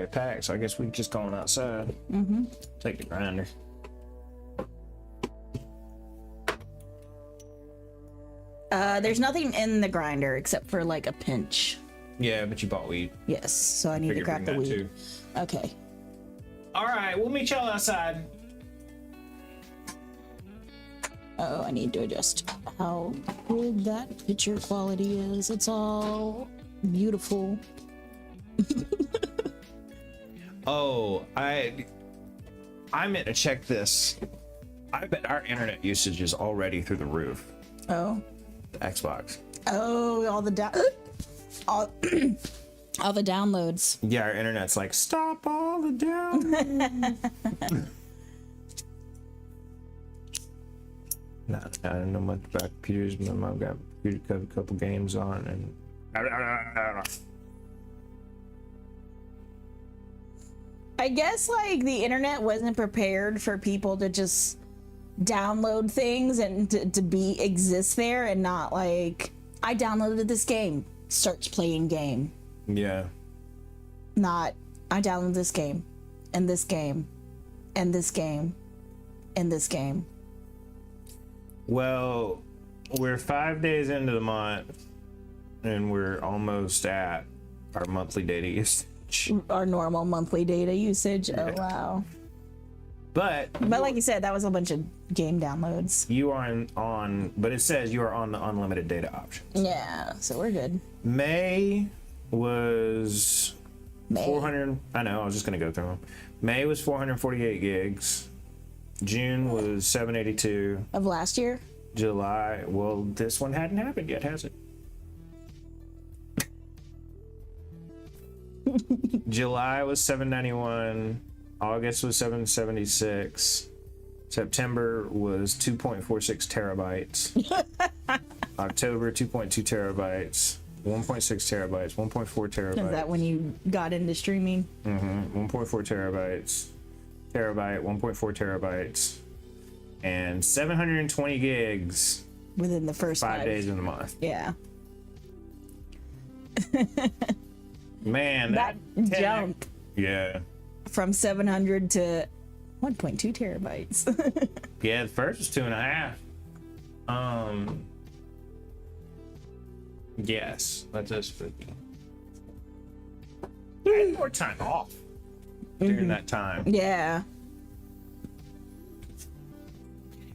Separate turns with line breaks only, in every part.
get packed, so I guess we're just going outside.
Mm-hmm.
Take the grinder.
There's nothing in the grinder except for like a pinch.
Yeah, but you bought weed.
Yes, so I need to
Figured
grab the
bring that
weed.
too.
Okay.
All right, we'll meet y'all outside.
Oh, I need to adjust how good that picture quality is. It's all beautiful.
Oh, I meant to check this. I bet our internet usage is already through the roof.
Oh.
The Xbox.
Oh, all the all, all the downloads.
Yeah, our internet's like, stop all the downloads. No, I don't know much about computers, but I've got a couple games on, and
I guess like the internet wasn't prepared for people to just download things and to exist there, and not like, I downloaded this game, starts playing game.
yeah.
Not, I downloaded this game and this game and this game and this game.
Well, we're 5 days into the month, and we're almost at our monthly data usage.
Our normal monthly data usage.
Yeah.
Oh wow.
But
like you said, that was a bunch of game downloads.
you are on, but it says you are on the unlimited data option.
Yeah, so we're good.
May was
May.
400. I know, I was just gonna go through them. May was 448 gigs. June was 782.
Of last year?
July, well, this one hadn't happened yet, has it? July was 791. August was 776. September was 2.46 terabytes. October 2.2 terabytes. 1.6 terabytes. 1.4 terabytes.
Is that when you got into streaming?
1.4 terabytes. Terabyte, 1.4 terabytes, and 720 gigs
Within the first
5 days in the month.
Yeah.
Man,
That
10
jump
Yeah.
from 700 to 1.2 terabytes.
Yeah, the first was 2.5. Yes, that's us spooky. I had more time off during that time.
Yeah.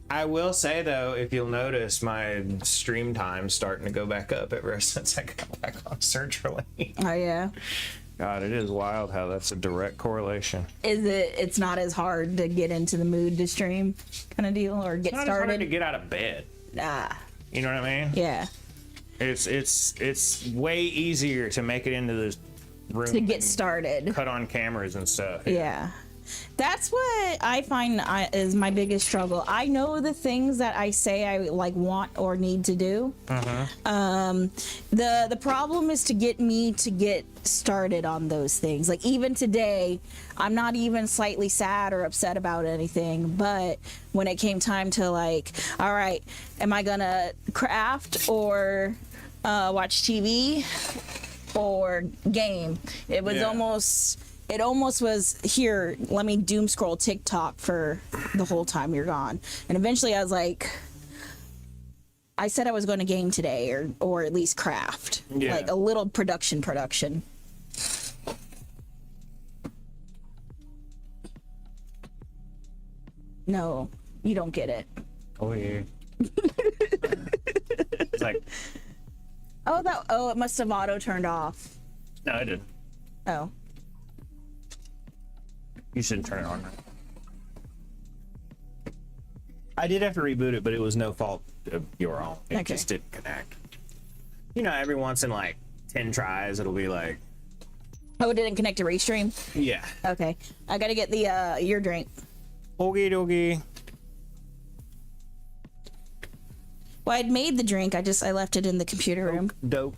I will say though, if you'll notice, my stream time's starting to go back up ever since I got back on surgery.
Oh yeah.
God, it is wild how that's a direct correlation.
It's not as hard to get into the mood to stream kind of deal, or get
It's not as hard to
started?
get out of bed.
Ah.
You know what I mean?
Yeah.
It's way easier to make it into this room
To get
and
started.
cut on cameras and stuff.
Yeah. That's what I find is my biggest struggle. I know the things that I say I like want or need to do. The problem is to get me to get started on those things. Like even today, I'm not even slightly sad or upset about anything, but when it came time to like, all right, am I gonna craft or watch TV or game? It was almost was, here, let me doom scroll TikTok for the whole time you're gone. And eventually I was like, I said I was going to game today, or at least craft.
Yeah.
Like a little production. No, you don't get it.
Oh yeah. It's like,
Oh, it must have auto turned off.
no, I didn't.
Oh.
You shouldn't turn it on. I did have to reboot it, but it was no fault of your own. It
Okay.
just didn't connect. You know, every once in like 10 tries, it'll be like,
Oh, it didn't connect to Restream?
yeah.
Okay. I gotta get the, your drink.
Okie dokie.
Well, I'd made the drink, I left it in the computer room.
Dope.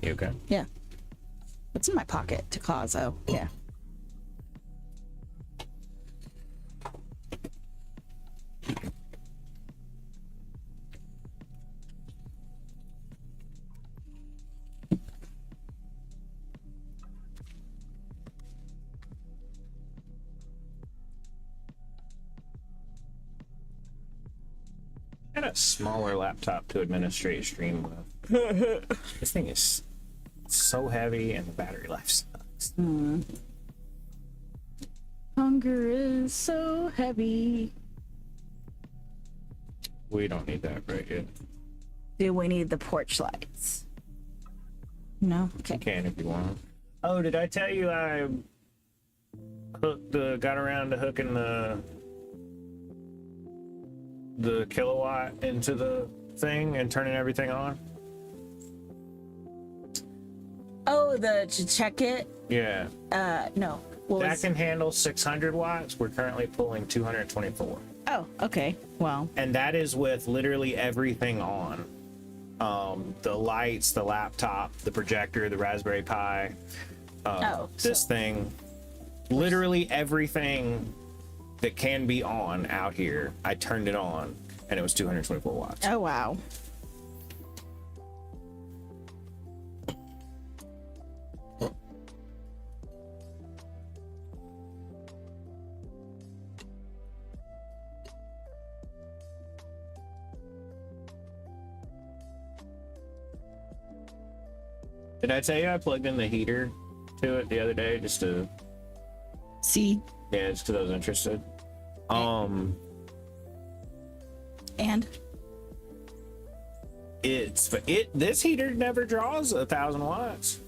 You okay?
Yeah. What's in my pocket? Tacazo. Yeah.
want a smaller laptop to administrate stream with. This thing is so heavy and the battery life sucks.
Hunger is so heavy.
We don't need that right yet.
Do we need the porch lights? No? Okay.
You can if you want. Oh, did I tell you I got around to hooking the kilowatt into the thing and turning everything on?
Oh, to check it?
Yeah.
No.
That can handle 600 watts. We're currently pulling 224.
Oh, okay. Well.
And that is with literally everything on. The lights, the laptop, the projector, the Raspberry Pi. This thing. Literally everything that can be on out here. I turned it on and it was 224 watts.
Oh, wow.
Did I tell you I plugged in the heater to it the other day just to
See?
Yeah, just because I was interested.
And
this heater never draws 1,000 watts.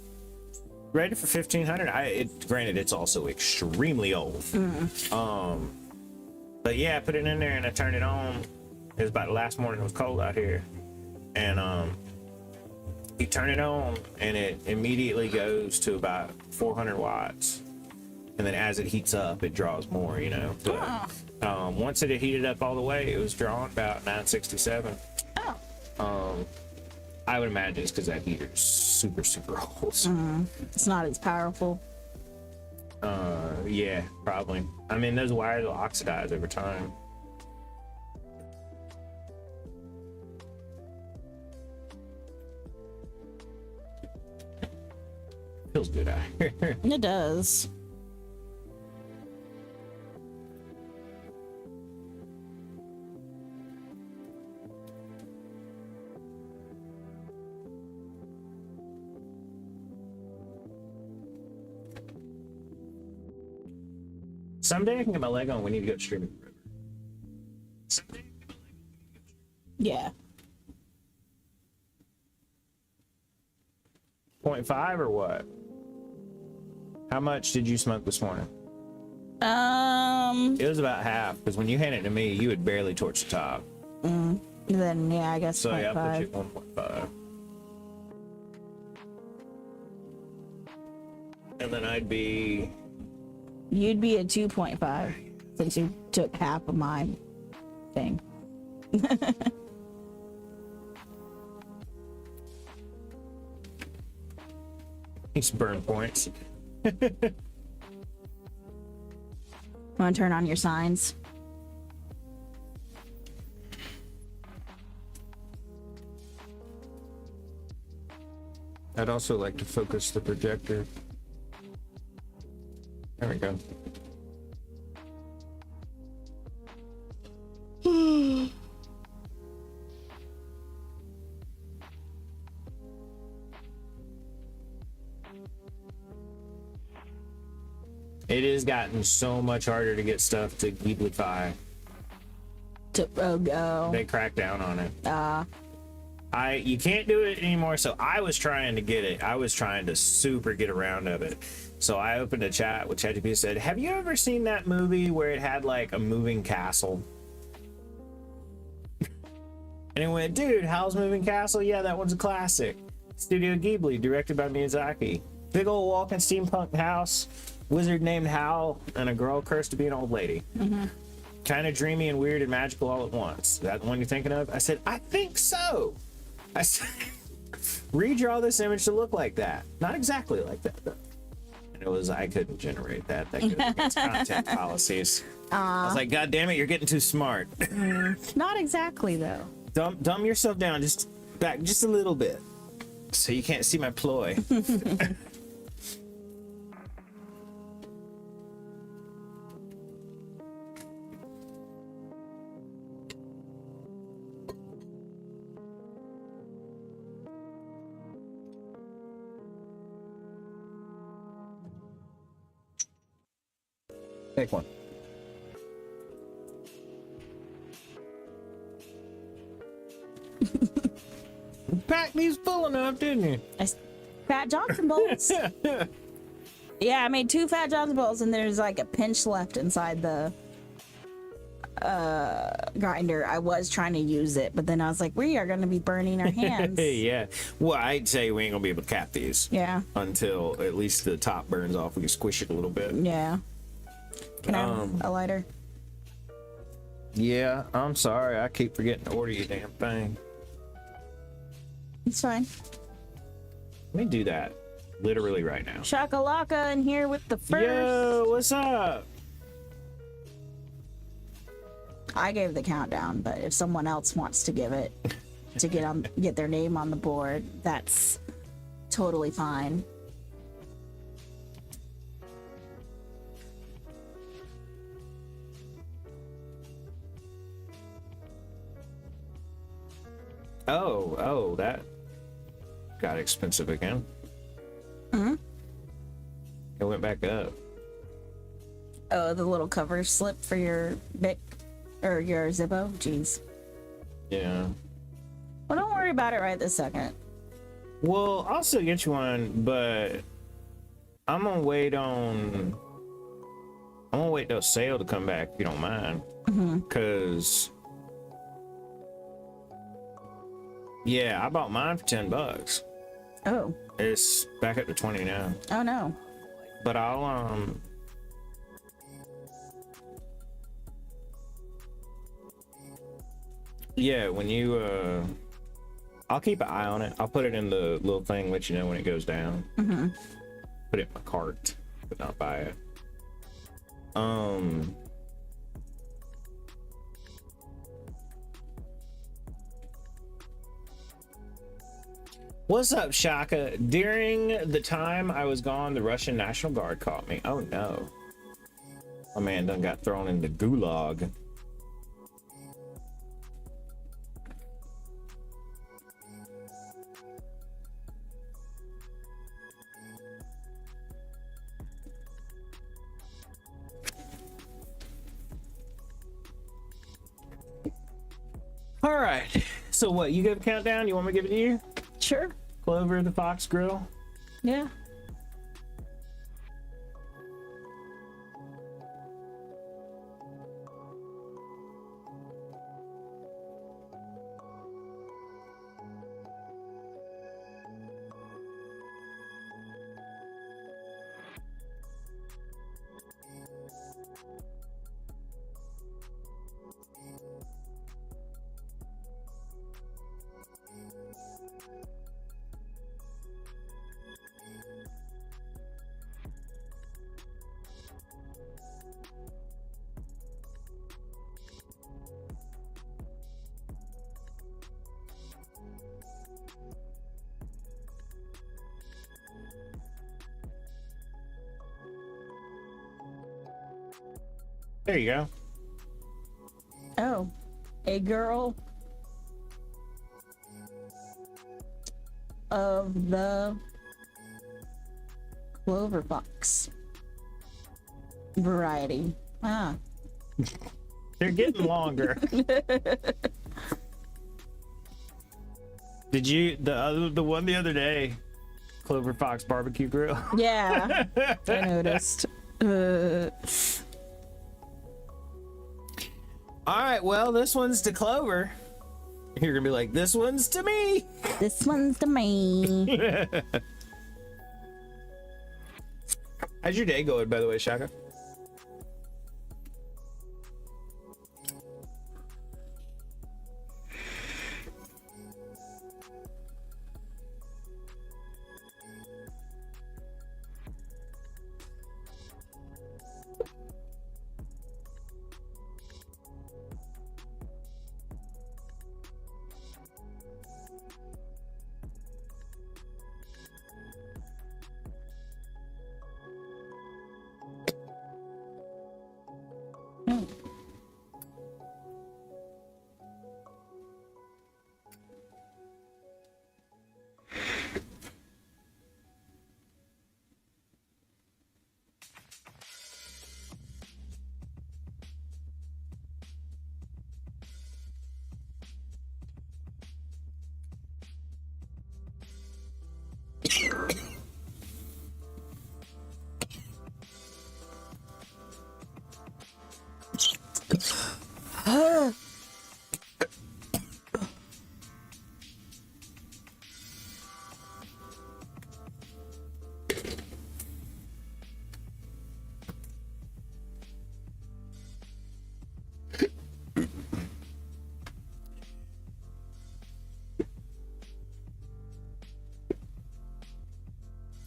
Rated for 1,500. Granted, it's also extremely old. But yeah, I put it in there and I turned it on. It was about the last morning. It was cold out here, and you turn it on and it immediately goes to about 400 watts. And then as it heats up, it draws more, you know. But once it had heated up all the way, it was drawing about 967. I would imagine it's because that heater's super, super old.
It's not as powerful.
Yeah, probably. I mean, those wires will oxidize over time. Feels good out here.
It does.
Someday I can get my leg on. We need to go streaming the river. Someday I can get my leg on.
Yeah.
0.5 or what? How much did you smoke this morning? It was about half, because when you handed it to me, you had barely torched the top.
Then yeah, I guess.
So
0.5.
yeah, I'll put you at 1.5. And then I'd be...
You'd be at 2.5 since you took half of my thing.
These burn points.
Want to turn on your signs?
I'd also like to focus the projector. There we go. It has gotten so much harder to get stuff to Ghiblify. They cracked down on it. You can't do it anymore, so I was trying to get it. I was trying to super get around of it. So I opened a chat with ChatGPT and said, have you ever seen that movie where it had like a moving castle? And it went, dude, Howl's Moving Castle? Yeah, that one's a classic. Studio Ghibli, directed by Miyazaki. Big old walking steampunk house, wizard named Howl, and a girl cursed to be an old lady. Kind of dreamy and weird and magical all at once. Is that the one you're thinking of? I said, I think so. I said, redraw this image to look like that. Not exactly like that, though. And it was, I couldn't generate that. That goes against content policies. I was like, God damn it, you're getting too smart.
Not exactly, though.
Dumb yourself down just a little bit, so you can't see my ploy. Take one. Packed these full enough, didn't you?
Fat Johnson bowls. Yeah, I made 2 Fat Johnson bowls, and there's like a pinch left inside the grinder. I was trying to use it, but then I was like, we are going to be burning our hands.
Yeah. Well, I'd say we ain't gonna be able to cap these.
Yeah.
Until at least the top burns off. We can squish it a little bit.
Yeah. Can I have a lighter?
Yeah, I'm sorry. I keep forgetting to order you a damn thing.
It's fine.
Let me do that. Literally right now.
Shakalaka in here with the first.
Yo, what's up?
I gave the countdown, but if someone else wants to give it to get their name on the board, that's totally fine.
Oh, that got expensive again.
Hmm?
It went back up.
Oh, the little cover slip for your Bic or your Zippo? Jeez.
Yeah.
Well, don't worry about it right this second.
Well, I'll still get you one, but I'm gonna wait till sale to come back if you don't mind. Cause yeah, I bought mine for $10.
Oh.
It's back up to 20 now.
Oh no.
But I'll yeah, when you I'll keep an eye on it. I'll put it in the little thing, let you know when it goes down. Put it in my cart, but not buy it. What's up, Shaka? During the time I was gone, the Russian National Guard caught me. Oh no. My man done got thrown in the gulag. All right. So what, you give a countdown? You want me to give it to you?
Sure.
Clover the Fox Grill.
Yeah.
There you go.
Oh. A girl of the Clover Fox variety. Ah.
They're getting longer. Did you the one the other day, Clover Fox barbecue grill?
Yeah. I noticed.
All right, well, this one's to Clover. You're gonna be like, this one's to me.
This one's to me.
How's your day going, by the way, Shaka?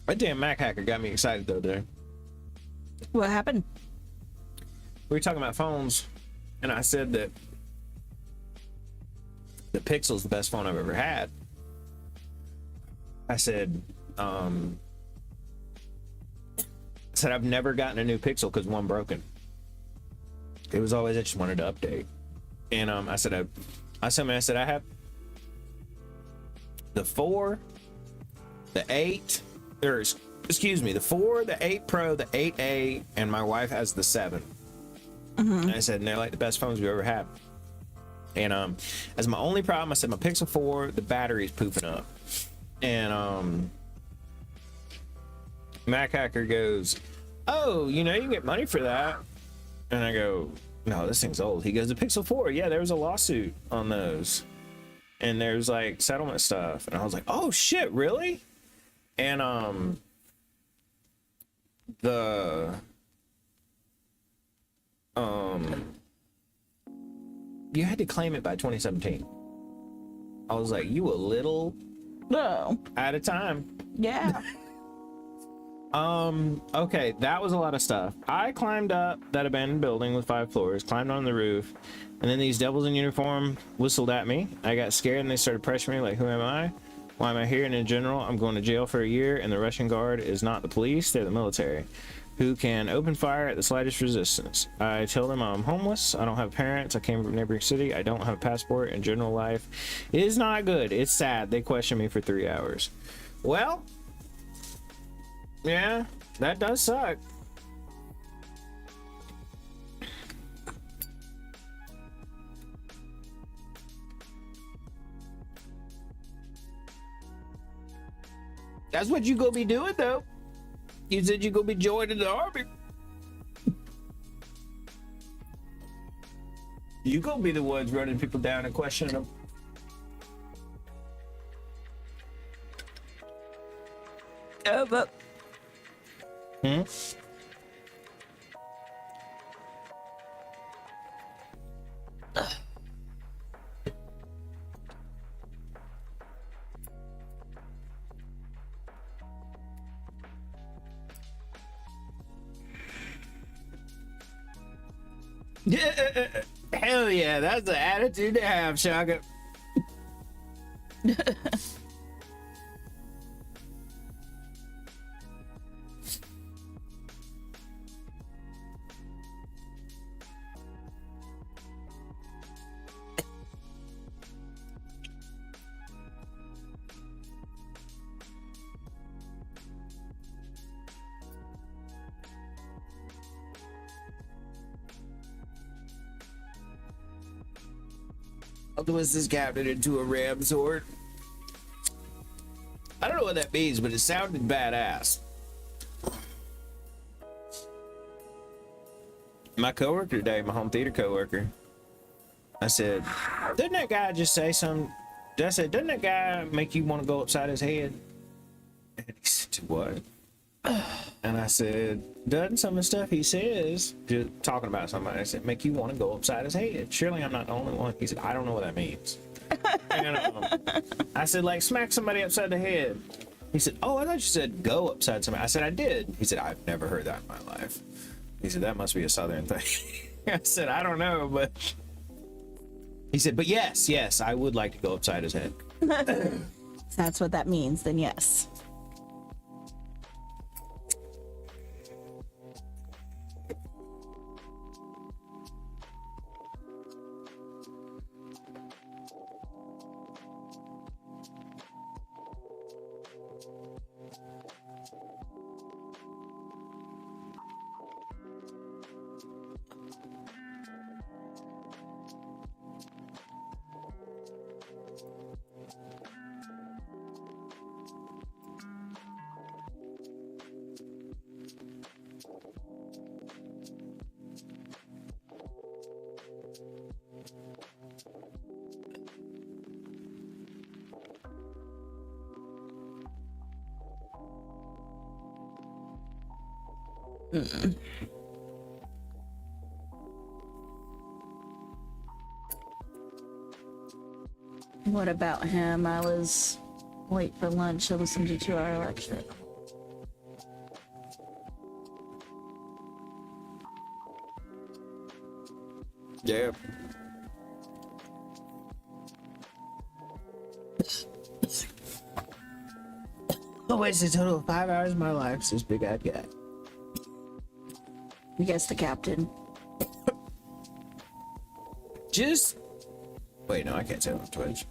That damn Mac hacker got me excited though, dude.
What happened?
We were talking about phones, and I said that the Pixel's the best phone I've ever had. I said I've never gotten a new Pixel because one broken. It was always I just wanted to update, and I said I have the 4, the 8, or excuse me, the 4, the 8 Pro, the 8A, and my wife has the 7. And I said, and they're like the best phones we've ever had. And as my only problem, I said my Pixel 4, the battery's poofing up. And Mac hacker goes, oh, you know, you can get money for that. And I go, no, this thing's old. He goes, the Pixel 4, yeah, there was a lawsuit on those. And there's like settlement stuff. And I was like, oh shit, really? And you had to claim it by 2017. I was like, you a little
No.
out of time.
Yeah.
Okay, that was a lot of stuff. I climbed up that abandoned building with 5 floors, climbed on the roof, and then these devils in uniform whistled at me. I got scared and they started pressuring me like, who am I? Why am I here? And in general, I'm going to jail for a year, and the Russian guard is not the police, they're the military, who can open fire at the slightest resistance. I tell them I'm homeless, I don't have parents, I came from a neighboring city, I don't have a passport, and general life is not good. It's sad. They question me for 3 hours. Well, yeah, that does suck. That's what you gonna be doing, though. You said you gonna be joining the army. You gonna be the ones running people down and questioning them.
But
Yeah, hell yeah, that's the attitude to have, Shaka. I'll twist this cabinet into a ram sword. I don't know what that means, but it sounded badass. My coworker today, my home theater coworker, I said, didn't that guy just say something? I said, doesn't that guy make you want to go upside his head? And he said, what? And I said, doesn't some of the stuff he says, just talking about somebody, I said, make you want to go upside his head? Surely I'm not the only one. He said, I don't know what that means. And I said, like, smack somebody upside the head. He said, oh, I thought you said go upside somebody. I said, I did. He said, I've never heard that in my life. He said, that must be a southern thing. I said, I don't know, but he said, but yes, I would like to go upside his head.
if that's what that means, then yes. What about him? I was late for lunch. I listened to 2-hour lecture.
Yeah. I wasted a total of 5 hours of my life, says Big Eyed Guy.
You guess the captain.
Just wait, no, I can't say it on Twitch.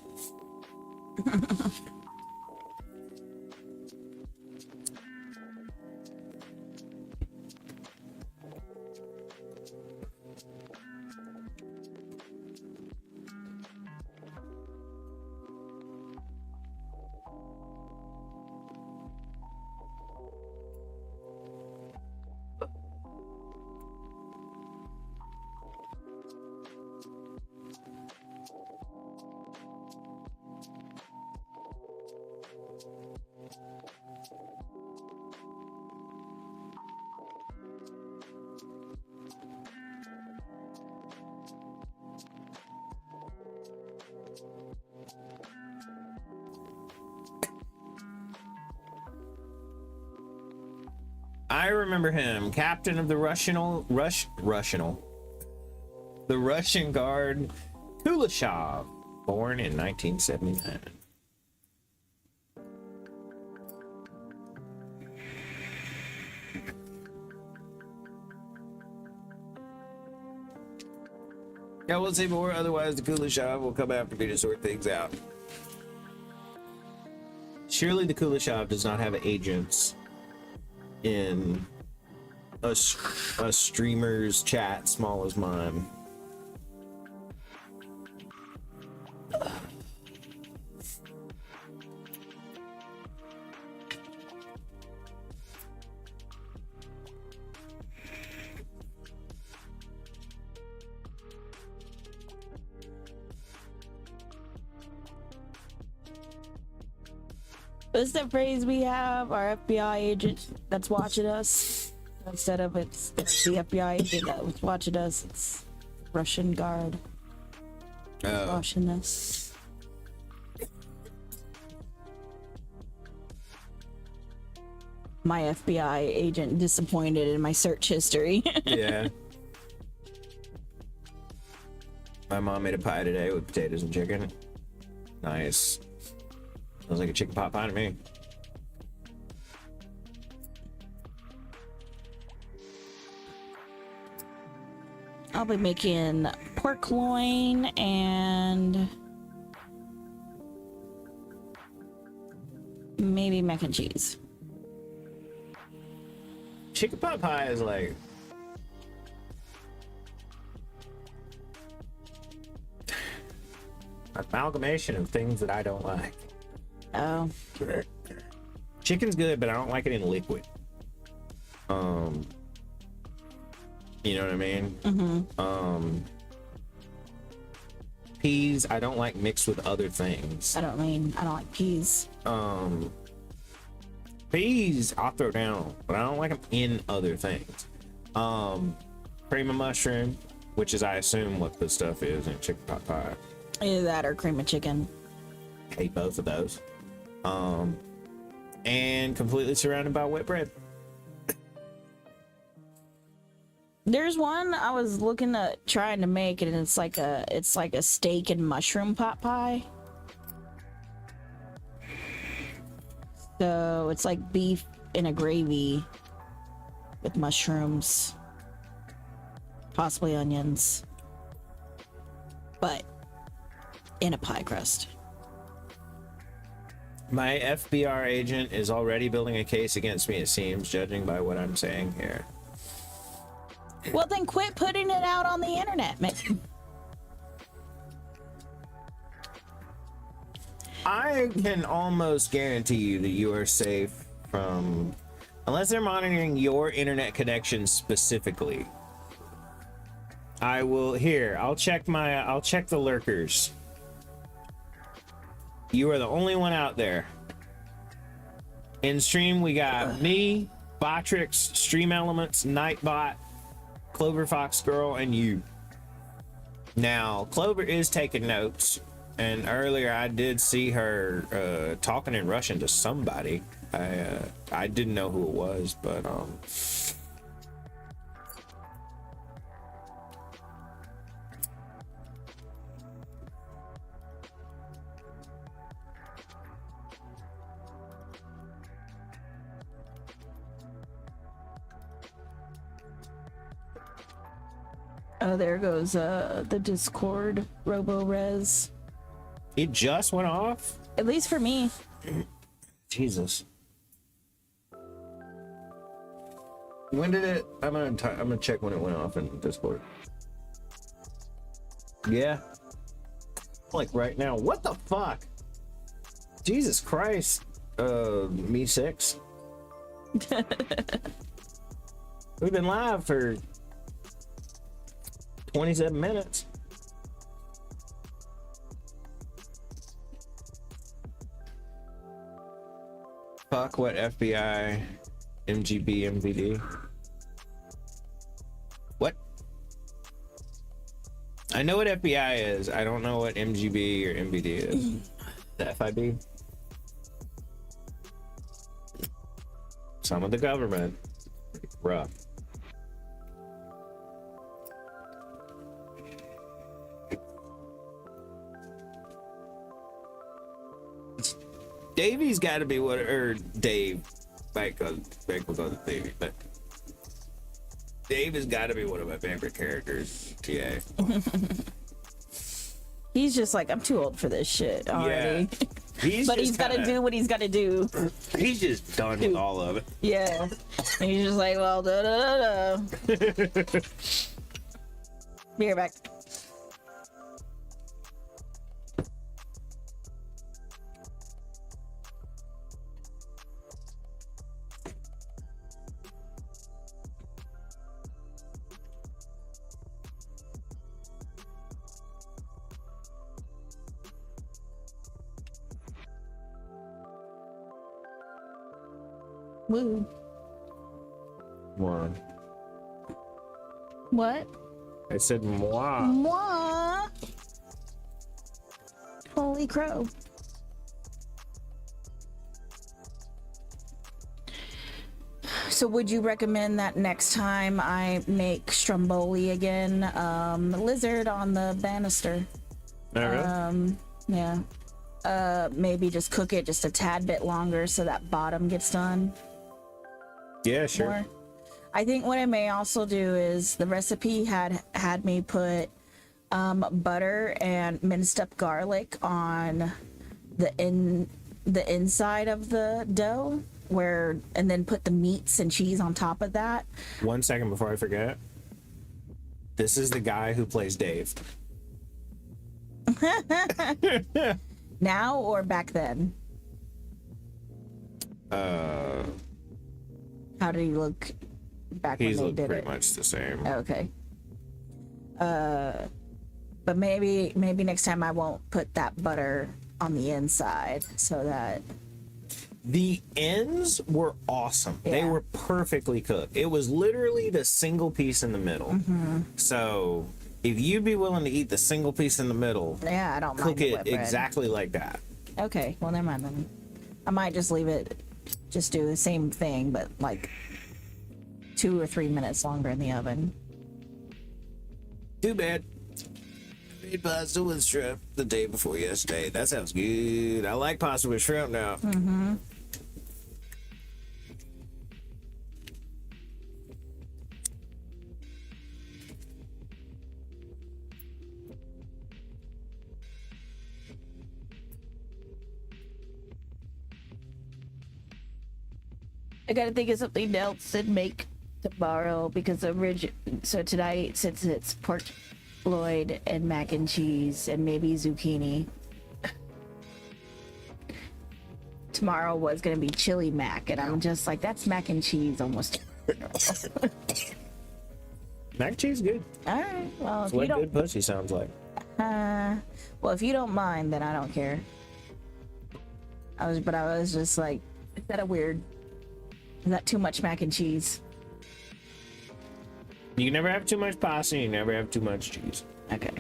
I remember him, captain of the Russian Guard, Kuleshov, born in 1979. I will say more, otherwise the Kuleshov will come after me to sort things out. Surely the Kuleshov does not have agents in a streamer's chat small as mine.
What's the phrase we have? Our FBI agent that's watching us. Instead of it's the FBI agent that was watching us, it's Russian guard watching us. My FBI agent disappointed in my search history.
Yeah. My mom made a pie today with potatoes and chicken. Nice. Sounds like a chicken pot pie to me.
I'll be making pork loin and maybe mac and cheese.
Chicken pot pie is like amalgamation of things that I don't like.
Oh.
Chicken's good, but I don't like it in liquid. You know what I mean?
Mm-hmm.
Peas, I don't like mixed with other things.
I don't like peas.
Peas, I'll throw down, but I don't like them in other things. Cream of mushroom, which is, I assume, what the stuff is in chicken pot pie.
Either that or cream of chicken.
Hate both of those. And completely surrounded by wet bread.
There's one I was looking at trying to make, and it's like a steak and mushroom pot pie. So it's like beef in a gravy with mushrooms, possibly onions, but in a pie crust.
My FBR agent is already building a case against me, it seems, judging by what I'm saying here.
Well, then quit putting it out on the internet, man.
I can almost guarantee you that you are safe from, unless they're monitoring your internet connection specifically. I'll check the lurkers. You are the only one out there. In stream, we got me, Botrix, Stream Elements, Nightbot, Clover Fox Girl, and you. Now, Clover is taking notes, and earlier I did see her talking in Russian to somebody. I didn't know who it was, but
Oh, there goes the Discord Robo-Res.
it just went off.
At least for me.
Jesus. When did it? I'm gonna check when it went off in Discord. Yeah. Like right now. What the fuck? Jesus Christ. Me 6. We've been live for 27 minutes. Fuck what FBI, MGB, MVD. What? I know what FBI is. I don't know what MGB or MVD is. The FIB? Some of the government. Rough. Davey's got to be what, or Dave, back with Davey, but Dave has got to be one of my favorite characters. Yeah.
He's just like, I'm too old for this shit already.
Yeah.
But he's got to do what he's got to do.
He's just done with all of it.
Yeah. And he's just like, well, da da da da. Be right back. Woo.
Moi.
What?
I said moi.
Moi. Holy crow. So would you recommend that next time I make stromboli again, lizard on the banister?
Oh, really?
Yeah. Maybe just cook it just a tad bit longer so that bottom gets done.
Yeah, sure.
More. I think what I may also do is the recipe had me put butter and minced up garlic on the inside of the dough, and then put the meats and cheese on top of that.
1 second before I forget. This is the guy who plays Dave.
Now or back then? How did he look back when
He's
they did
pretty
it?
much the same.
Okay. But maybe next time I won't put that butter on the inside so that
The ends were awesome. They
Yeah.
were perfectly cooked. It was literally the single piece in the middle. So if you'd be willing to eat the single piece in the middle,
yeah, I don't mind
cook
the
it
wet bread.
exactly like that.
Okay, well never mind then. I might just leave it, just do the same thing, but like 2 or 3 minutes longer in the oven.
Too bad. Made pasta with shrimp the day before yesterday. That sounds good. I like pasta with shrimp now.
I gotta think of something else to make tomorrow because so tonight, since it's pork loin and mac and cheese and maybe zucchini, tomorrow was gonna be chili mac, and I'm just like, that's mac and cheese almost.
Mac and cheese is good.
All right, well,
It's
if you
what
don't,
good pussy sounds like.
well, if you don't mind, then I don't care. I was just like, is that a weird? Is that too much mac and cheese?
You can never have too much pasta, you never have too much cheese.
Okay.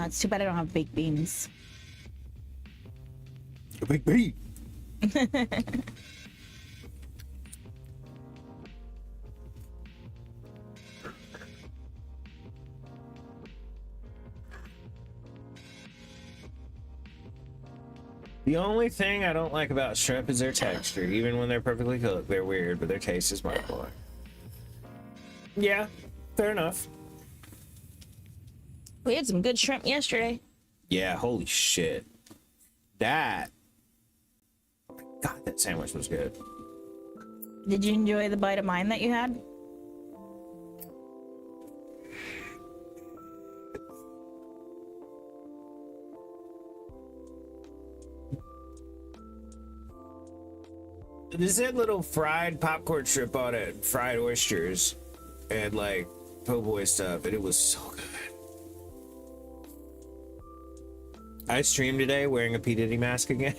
It's too bad I don't have baked beans.
A big beat. The only thing I don't like about shrimp is their texture. Even when they're perfectly cooked, they're weird, but their taste is mind-blowing. Yeah, fair enough.
We had some good shrimp yesterday.
Yeah, holy shit. That... God, that sandwich was good.
Did you enjoy the bite of mine that you had?
This had little fried popcorn shrimp on it, fried oysters, and like po' boy stuff, and it was so good. I streamed today wearing a P. Diddy mask again.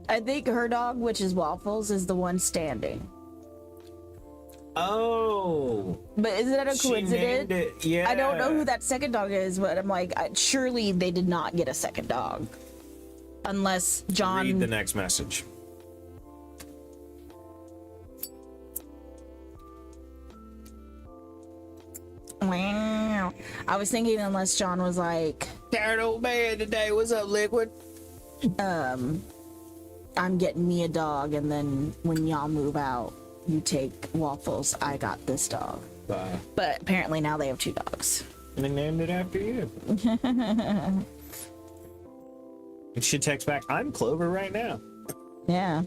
I think her dog, which is Waffles, is the one standing.
Oh,
But is that a
she
coincidence?
named it. Yeah,
I don't know who that second dog is, but I'm like, surely they did not get a second dog. Unless John...
Read the next message.
Wow. I was thinking unless John was like,
Tired old man today. What's up, Liquid?
I'm getting me a dog, and then when y'all move out, you take Waffles. I got this dog. But apparently now they have two dogs.
They named it after you. It should text back, I'm Clover right now.
Yeah.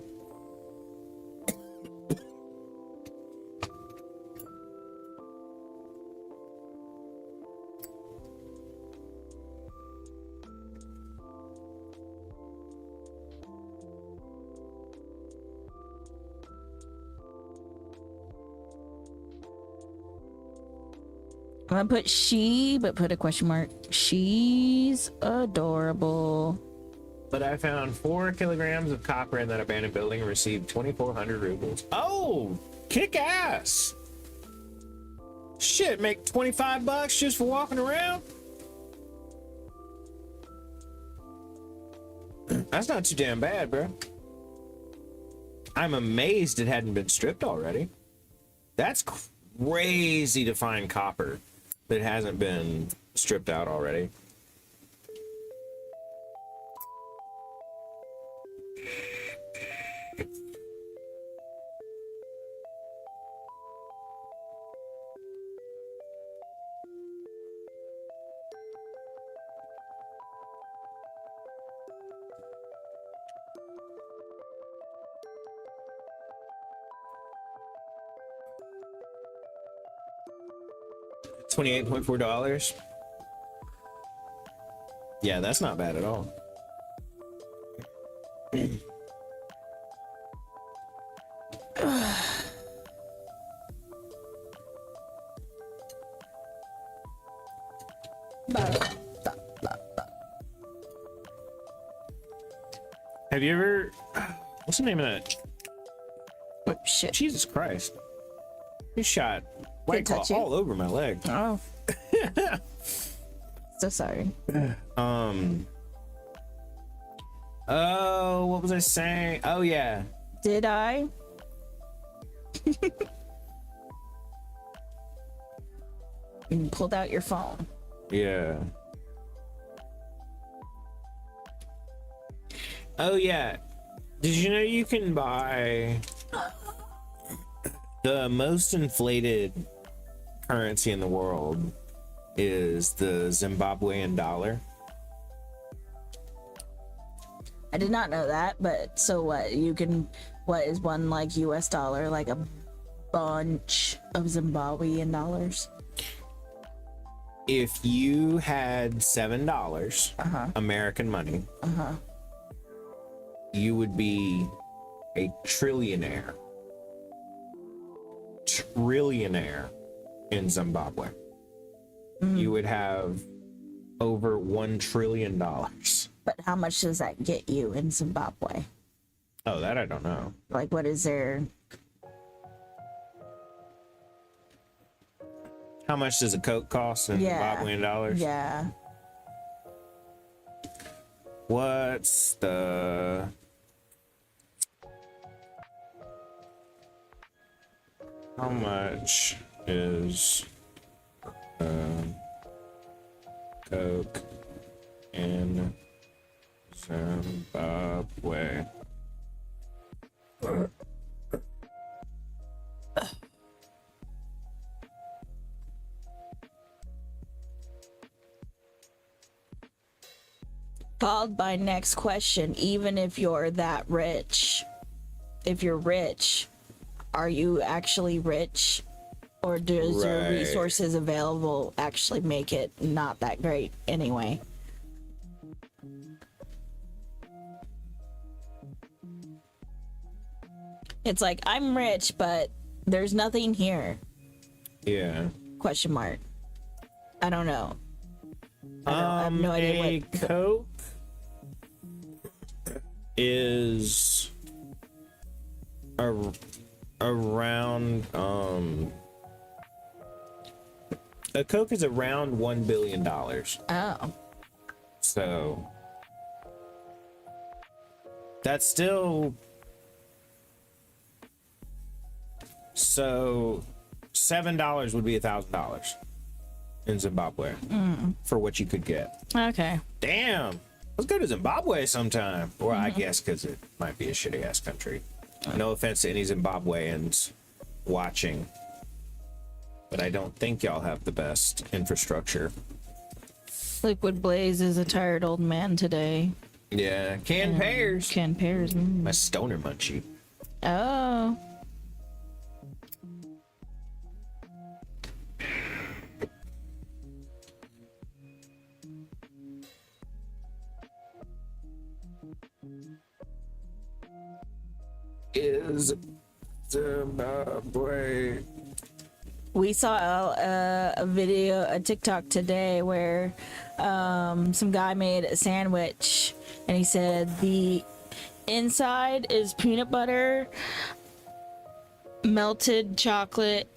I'm gonna put she, but put a question mark. She's adorable.
But I found 4 kilograms of copper in that abandoned building and received 2,400 rubles. Oh, kick ass. Shit, make 25 bucks just for walking around? That's not too damn bad, bro. I'm amazed it hadn't been stripped already. That's crazy to find copper that hasn't been stripped out already. $28.4. Yeah, that's not bad at all. Have you ever... What's the name of that?
Oh shit.
Jesus Christ. You shot White Claw
touch you?
all over my leg.
Oh. So sorry.
Oh, what was I saying? Oh, yeah.
Did I? You pulled out your phone.
Yeah. Oh, yeah. Did you know you can buy the most inflated currency in the world is the Zimbabwean dollar?
I did not know that, but so what? What is one like US dollar? Like a bunch of Zimbabwean dollars?
If you had $7 American money, you would be a trillionaire. Trillionaire in Zimbabwe. You would have over $1 trillion.
But how much does that get you in Zimbabwe?
Oh, that I don't know.
Like, what is there?
How much does a Coke cost in Zimbabwean dollars?
Yeah.
What's the... How much is Coke in Zimbabwe?
Followed by next question. Even if you're that rich, if you're rich, are you actually rich? Or does your resources available actually make it not that great anyway? It's like, I'm rich, but there's nothing here.
Yeah.
Question mark. I don't know. I have no idea what
Coke is around a Coke is around $1 billion.
Oh.
So that's still, so $7 would be $1,000 in Zimbabwe for what you could get.
Okay.
Damn, let's go to Zimbabwe sometime. Or I guess because it might be a shitty ass country. No offense to any Zimbabweans watching, but I don't think y'all have the best infrastructure.
Liquid Blaze is a tired old man today.
Yeah, canned pears.
Canned pears.
My stoner munchie.
Oh.
Is Zimbabwe.
We saw a video, a TikTok today where some guy made a sandwich and he said the inside is peanut butter, melted chocolate,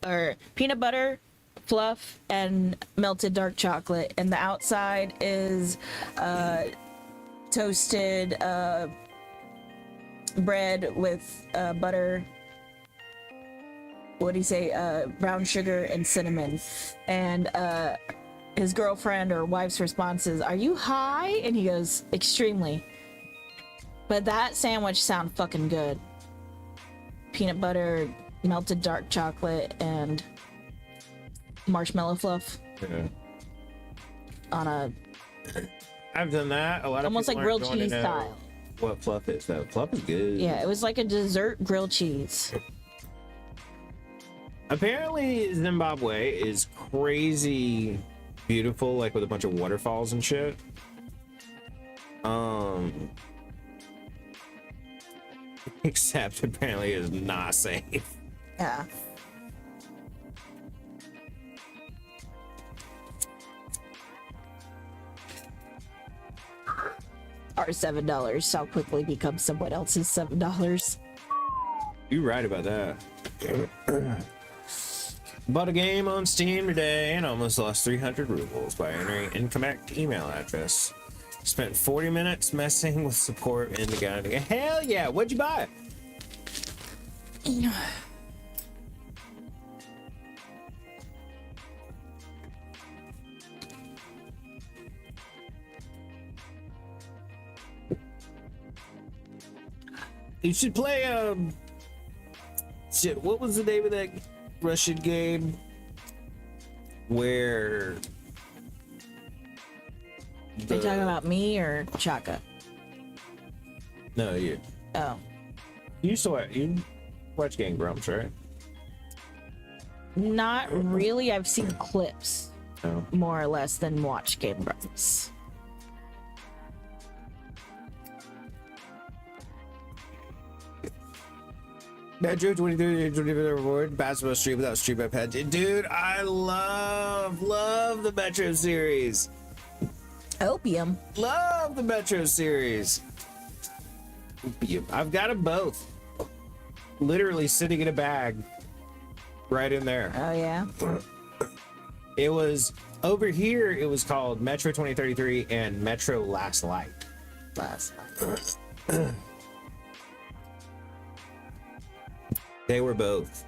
or peanut butter, fluff, and melted dark chocolate, and the outside is toasted bread with butter, what do you say, brown sugar and cinnamon. And his girlfriend or wife's response is, "Are you high?" And he goes, "Extremely." But that sandwich sound fucking good. Peanut butter, melted dark chocolate, and marshmallow fluff.
Yeah.
On a
I've done that. A lot of
almost like
people
grilled
aren't going
cheese
to know
style.
what fluff is though. Fluff is good.
Yeah, it was like a dessert grilled cheese.
Apparently Zimbabwe is crazy beautiful, like with a bunch of waterfalls and shit. Except apparently it's not safe.
Yeah. Our $7 shall quickly become someone else's $7.
You're right about that. Bought a game on Steam today and almost lost 300 rubles by entering incorrect email address. Spent 40 minutes messing with support and the guy. Hell yeah! What'd you buy? You should play shit, what was the name of that Russian game where
They talking about me or Chaka?
No, you
Oh,
used to watch Game Grumps, right?
not really. I've seen clips
No.
more or less than watch Game Grumps.
Metro 23 reward basketball stream without stream by pad. Dude, I love the Metro series.
Opium.
Love the Metro series. I've got them both. Literally sitting in a bag right in there.
Oh yeah.
It was over here, it was called Metro 2033 and Metro Last Light. They were both.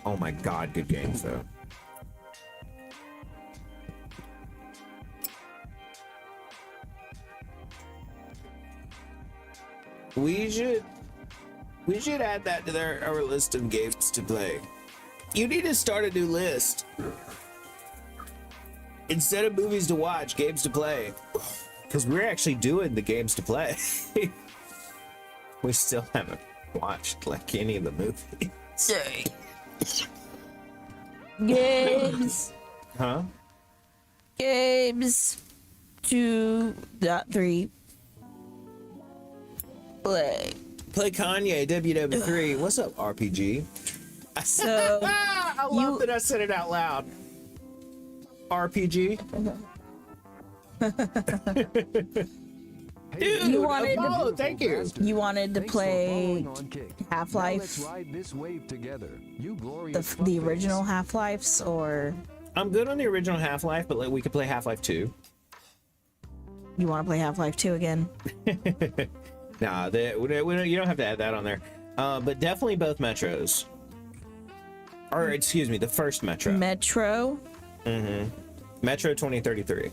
Oh my god, good games though. We should add that to our list of games to play. You need to start a new list. Instead of movies to watch, games to play. Because we're actually doing the games to play. We still haven't watched like any of the movies.
Games.
Huh?
Games 2.3. Play.
Play Kanye WW3. What's up, RPG?
So
I love that I said it out loud. RPG. Dude,
You wanted to-
Apollo, thank you.
You wanted to
Thanks for
play
following on Kick.
Half-Life?
Now let's ride this wave together. You glorious
the
fuckface.
original Half-Lives, or
I'm good on the original Half-Life, but like we could play Half-Life 2.
you want to play Half-Life 2 again?
Nah, you don't have to add that on there. But definitely both Metros. Or excuse me, the first Metro.
Metro.
Metro 2033.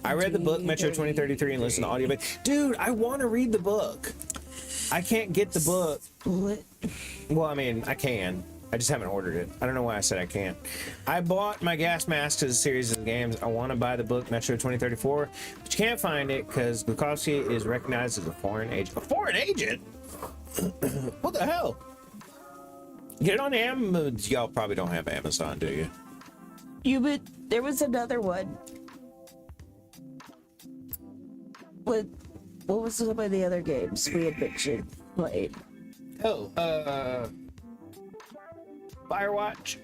I read the book Metro 2033 and listened to audio. Dude, I want to read the book. I can't get the book.
What?
Well, I mean, I can. I just haven't ordered it. I don't know why I said I can't. I bought my gas mask to the series of games. I want to buy the book Metro 2034, but you can't find it because Bukowski is recognized as a foreign agent. A foreign agent? What the hell? Get it on Amazon. Y'all probably don't have Amazon, do you?
But there was another one. What was some of the other games we had mentioned played?
Oh, Firewatch.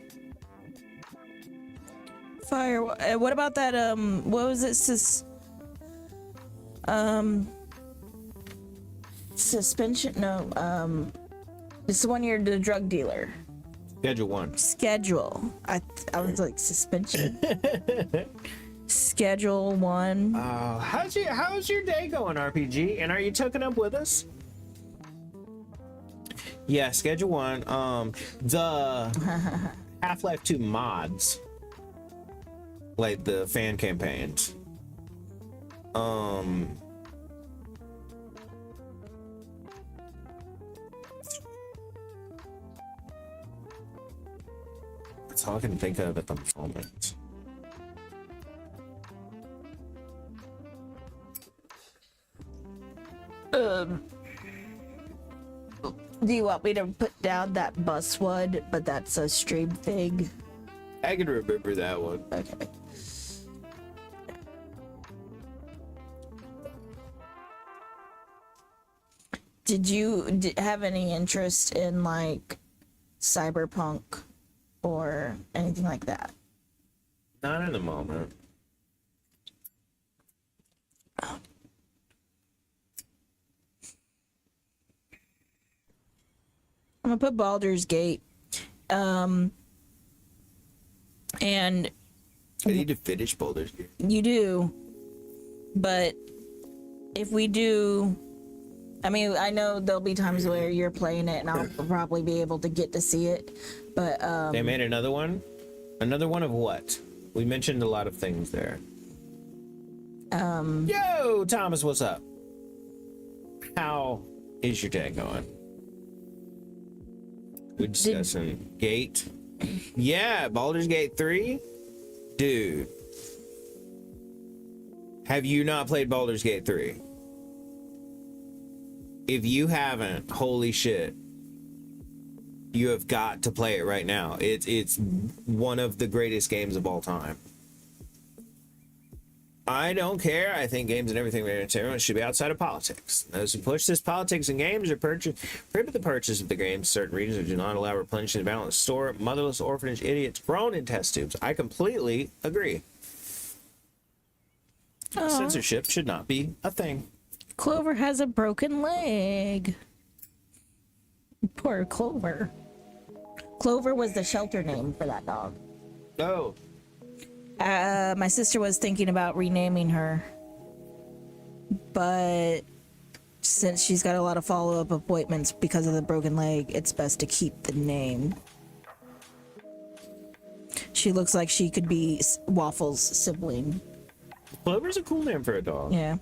Fire. What about that? What was it? Suspension? No. It's the one you're the drug dealer.
Schedule 1.
Schedule. I was like suspension. Schedule 1.
How's your day going, RPG? And are you hooking up with us? Yeah, Schedule 1. The Half-Life 2 mods, like the fan campaigns. That's all I can think of at the moment.
Do you want me to put down that bus one, but that's a stream thing?
I can remember that one.
Okay. Did you have any interest in like cyberpunk or anything like that?
Not in the moment.
I'm gonna put Baldur's Gate. And
I need to finish Baldur's Gate.
you do, but if we do, I mean, I know there'll be times where you're playing it and I'll probably be able to get to see it, but
They made another one? Another one of what? We mentioned a lot of things there. Yo, Thomas, what's up? How is your day going? We're discussing Gate. Yeah, Baldur's Gate 3? Dude. Have you not played Baldur's Gate 3? If you haven't, holy shit, you have got to play it right now. It's one of the greatest games of all time. I don't care. I think games and everything for entertainment should be outside of politics. Those who push this politics in games or prohibit the purchase of the games in certain regions or do not allow replenishing the balance store, motherless, orphanage, idiots, grown in test tubes. I completely agree. Censorship should not be a thing.
Clover has a broken leg. Poor Clover. Clover was the shelter name for that dog.
Oh.
My sister was thinking about renaming her, but since she's got a lot of follow-up appointments because of the broken leg, it's best to keep the name. She looks like she could be Waffle's sibling.
Clover's a cool name for a dog.
Yeah.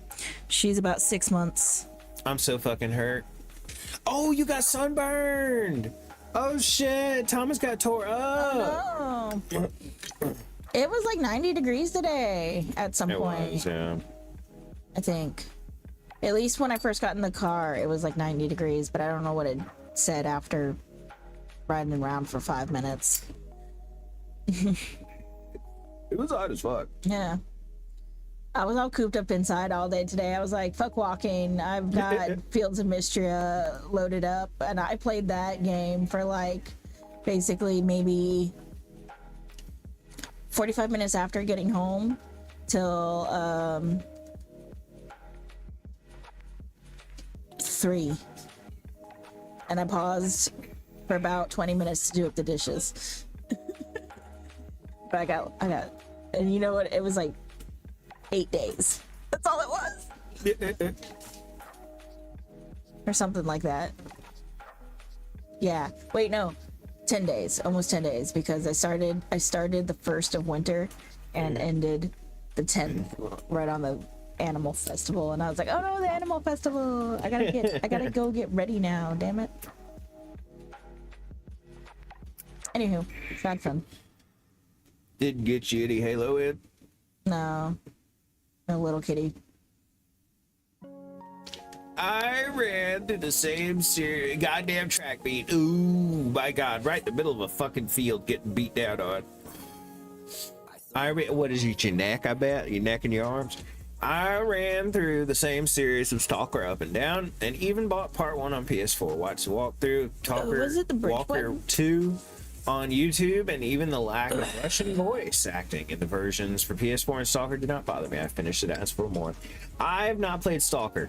She's about 6 months.
I'm so fucking hurt. Oh, you got sunburned. Oh shit. Thomas got tore up.
Oh. It was like 90 degrees today at some point.
Was, yeah.
I think. At least when I first got in the car, it was like 90 degrees, but I don't know what it said after riding around for 5 minutes.
It was hot as fuck.
Yeah. I was all cooped up inside all day today. I was like, fuck walking. I've got Fields of Mystria loaded up, and I played that game for like basically maybe 45 minutes after getting home till 3. And I paused for about 20 minutes to do up the dishes. But I got, and you know what? It was like 8 days. That's all it was. Or something like that. Yeah. Wait, no. 10 days. Almost 10 days because I started the 1st of winter and ended the 10th right on the animal festival, and I was like, oh no, the animal festival. I gotta go get ready now, damn it. Anywho, it's had fun.
Didn't get you any Halo in?
No little kitty.
I ran through the same goddamn track meet. Ooh, my God, right in the middle of a fucking field getting beat down on. What is it, your neck, I bet? Your neck and your arms? I ran through the same series of Stalker Up and Down and even bought part 1 on PS4. Watched the walkthrough,
Was it the bridge
Walker
one?
2 on YouTube, and even the lack of Russian voice acting in the versions for PS4 and Stalker did not bother me. I finished it as for more. I have not played Stalker.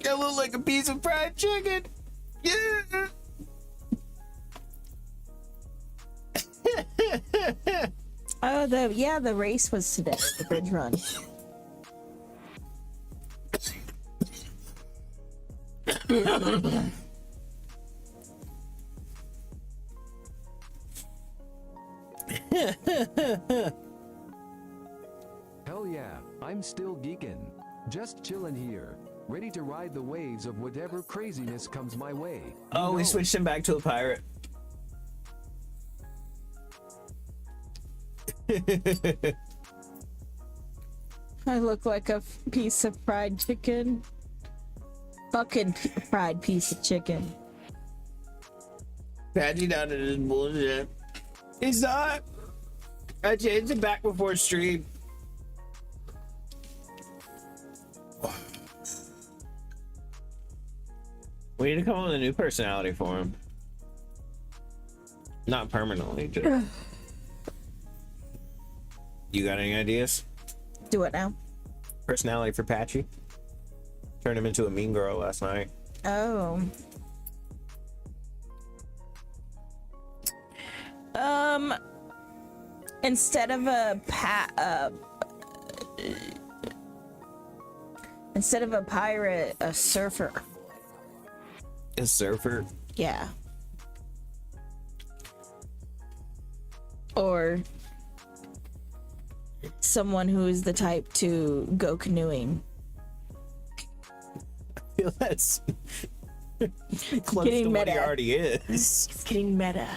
I look like a piece of fried chicken. Yeah.
Oh, the race was today, the bridge run.
Hell yeah, I'm still geeking. Just chilling here, ready to ride the waves of whatever craziness comes my way.
Oh, we switched him back to a pirate.
I look like a piece of fried chicken. Fucking fried piece of chicken.
Patchy down to this bullshit. He's not. I changed it back before stream. We need to come up with a new personality for him. Not permanently, just. You got any ideas?
Do it now.
Personality for Patchy? Turned him into a mean girl last night.
Oh. Instead of a pirate, a surfer.
A surfer?
Yeah. Or someone who's the type to go canoeing.
I feel that's close
Getting
to what he
meta.
already is.
It's getting meta.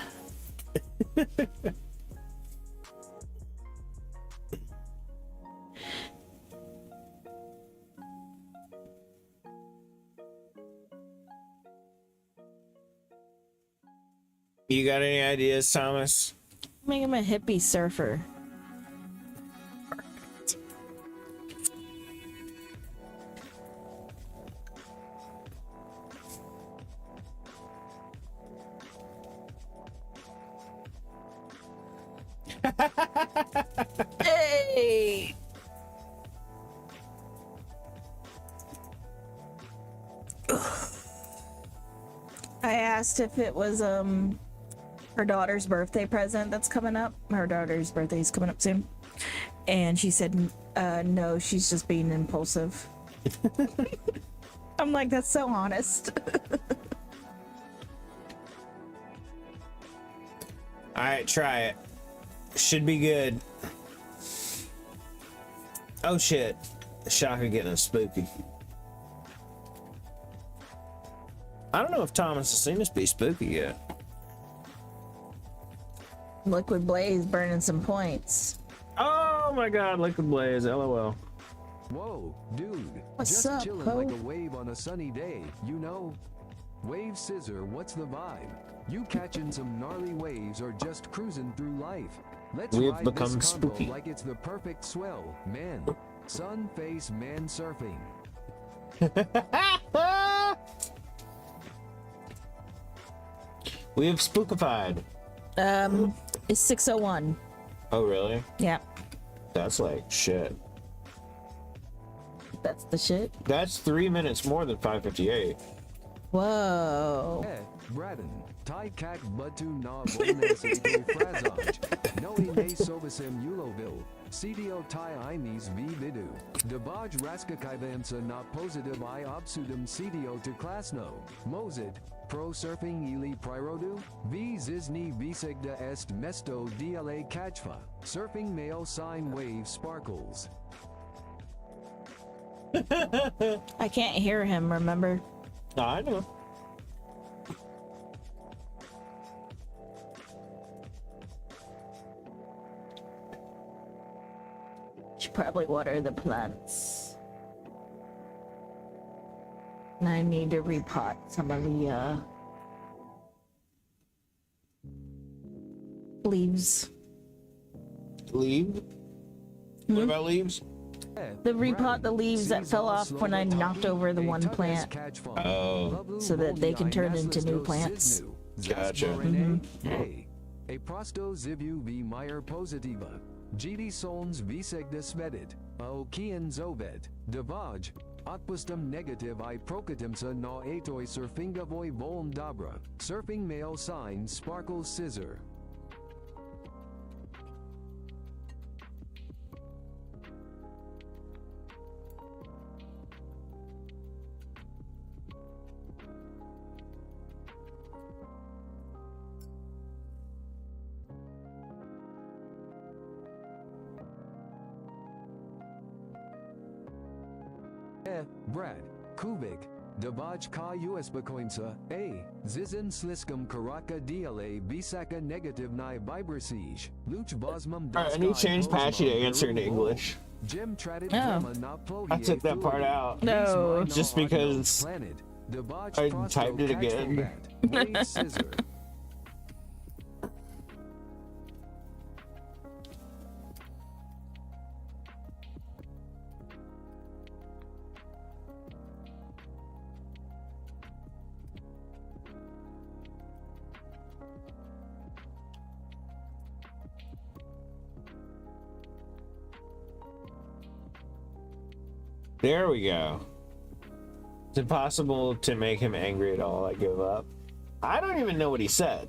You got any ideas, Thomas?
Make him a hippie surfer. Hey! I asked if it was her daughter's birthday present that's coming up. Her daughter's birthday is coming up soon. And she said no, she's just being impulsive. I'm like, that's so honest.
Alright, try it. Should be good. Oh shit. Shaka getting spooky. I don't know if Thomas has seen us be spooky yet.
Liquid Blaze burning some points.
Oh my god, Liquid Blaze, lol.
Whoa, dude.
What's
just
up,
chilling
ho?
like a wave on a sunny day, you know? Wave scissor, what's the vibe? You catching some gnarly waves or just cruising through life? Let's
We've
ride
become
this combo
spooky.
like it's the perfect swell, man. Sun face man surfing.
We have spookified.
It's 6:01.
Oh really?
Yeah,
That's like shit.
that's the shit.
That's 3 minutes more than 5:58.
Whoa.
Eh, Braden, Tai Kak Batu Na Volnes Ito Frazaj, Noi Ne Sobasem Uloville, CDO Tai Imes V Vidu, Debaj Raskakaivansa Na Positive I Obsudum CDO to Klasno, Mozid, Pro Surfing Ili Prirodu, V Zizni Visegda Est Mesto DLA Kachfa, Surfing Male Sine Wave Sparkles.
I can't hear him, remember?
No, I know.
Should probably water the plants. And I need to repot some of the leaves.
Leave? What about leaves?
The repot the leaves that fell off when I knocked over the one plant.
Oh.
So that they can turn into new plants.
Gotcha.
Hey, a prosto zivu v Meyer positiva. GD Solns Visegda Svedit, Aokian Zovet, Devaj, Atpustum negative I procatimsa na atoi surfingavoy volm dabra, surfing male sign sparkles scissor. Brad, Kubik, Debaj Ka USB A, Zizin Sliskum Karaka DLA Bisaka Negative Nai Vibrasiege, Luch Bosmum
Alright, I need to change Patchy to answer in English.
Jim Tradit
I took that part out.
No.
Just because I typed it again. There we go. It's impossible to make him angry at all. I give up. I don't even know what he said.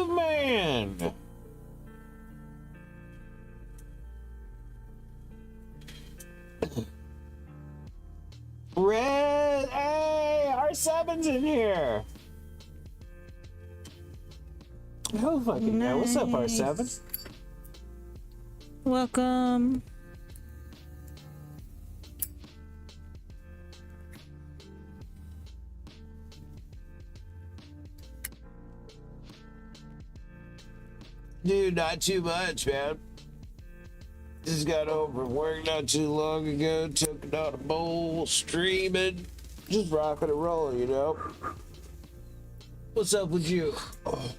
Man. Red, hey, R7's in here. Oh fucking yeah! What's up, R7?
Welcome.
Dude, not too much, man. Just got home from work not too long ago, choking on a bowl, streaming, just rocking and rolling, you know? What's up with you? Oh.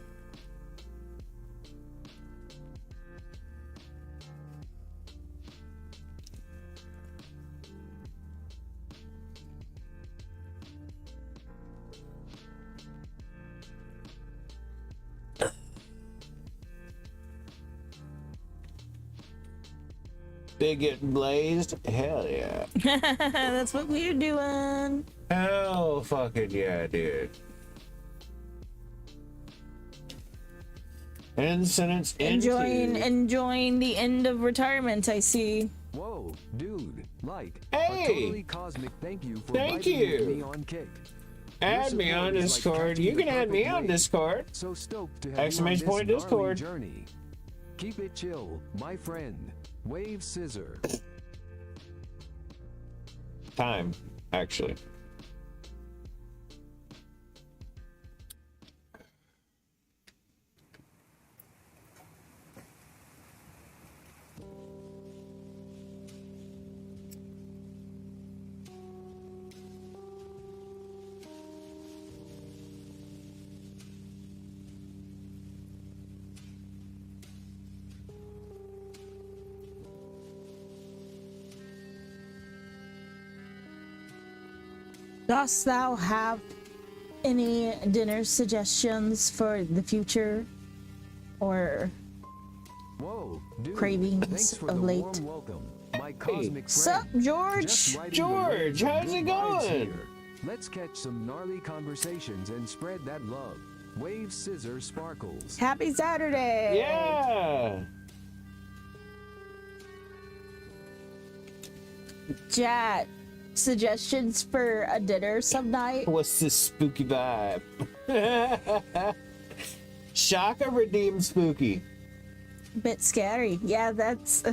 Big getting blazed? Hell yeah.
That's what we're doing.
Hell fucking yeah, dude. End sentence
Enjoying the end of retirement, I see.
Whoa, dude, like,
Hey!
a totally cosmic thank you for
Thank
vibing
you.
with me on Kick.
Add me on Discord. You can add me on Discord.
So stoked to have
Exclamation
you on
point
this gnarly
Discord.
journey. Keep it chill, my friend. Wave scissor.
Time, actually.
Dost thou have any dinner suggestions for the future or
Whoa, dude.
Cravings
Thanks for
of
the
late.
warm welcome, my cosmic
Sup,
friend.
George?
Just riding the
George,
wave of
how's
good
it
vibes
going?
here. Let's catch some gnarly conversations and spread that love. Wave scissor sparkles.
Happy Saturday!
Yeah.
Chat, suggestions for a dinner some night?
What's this spooky vibe? Shaka redeemed spooky.
Bit scary. Yeah, that's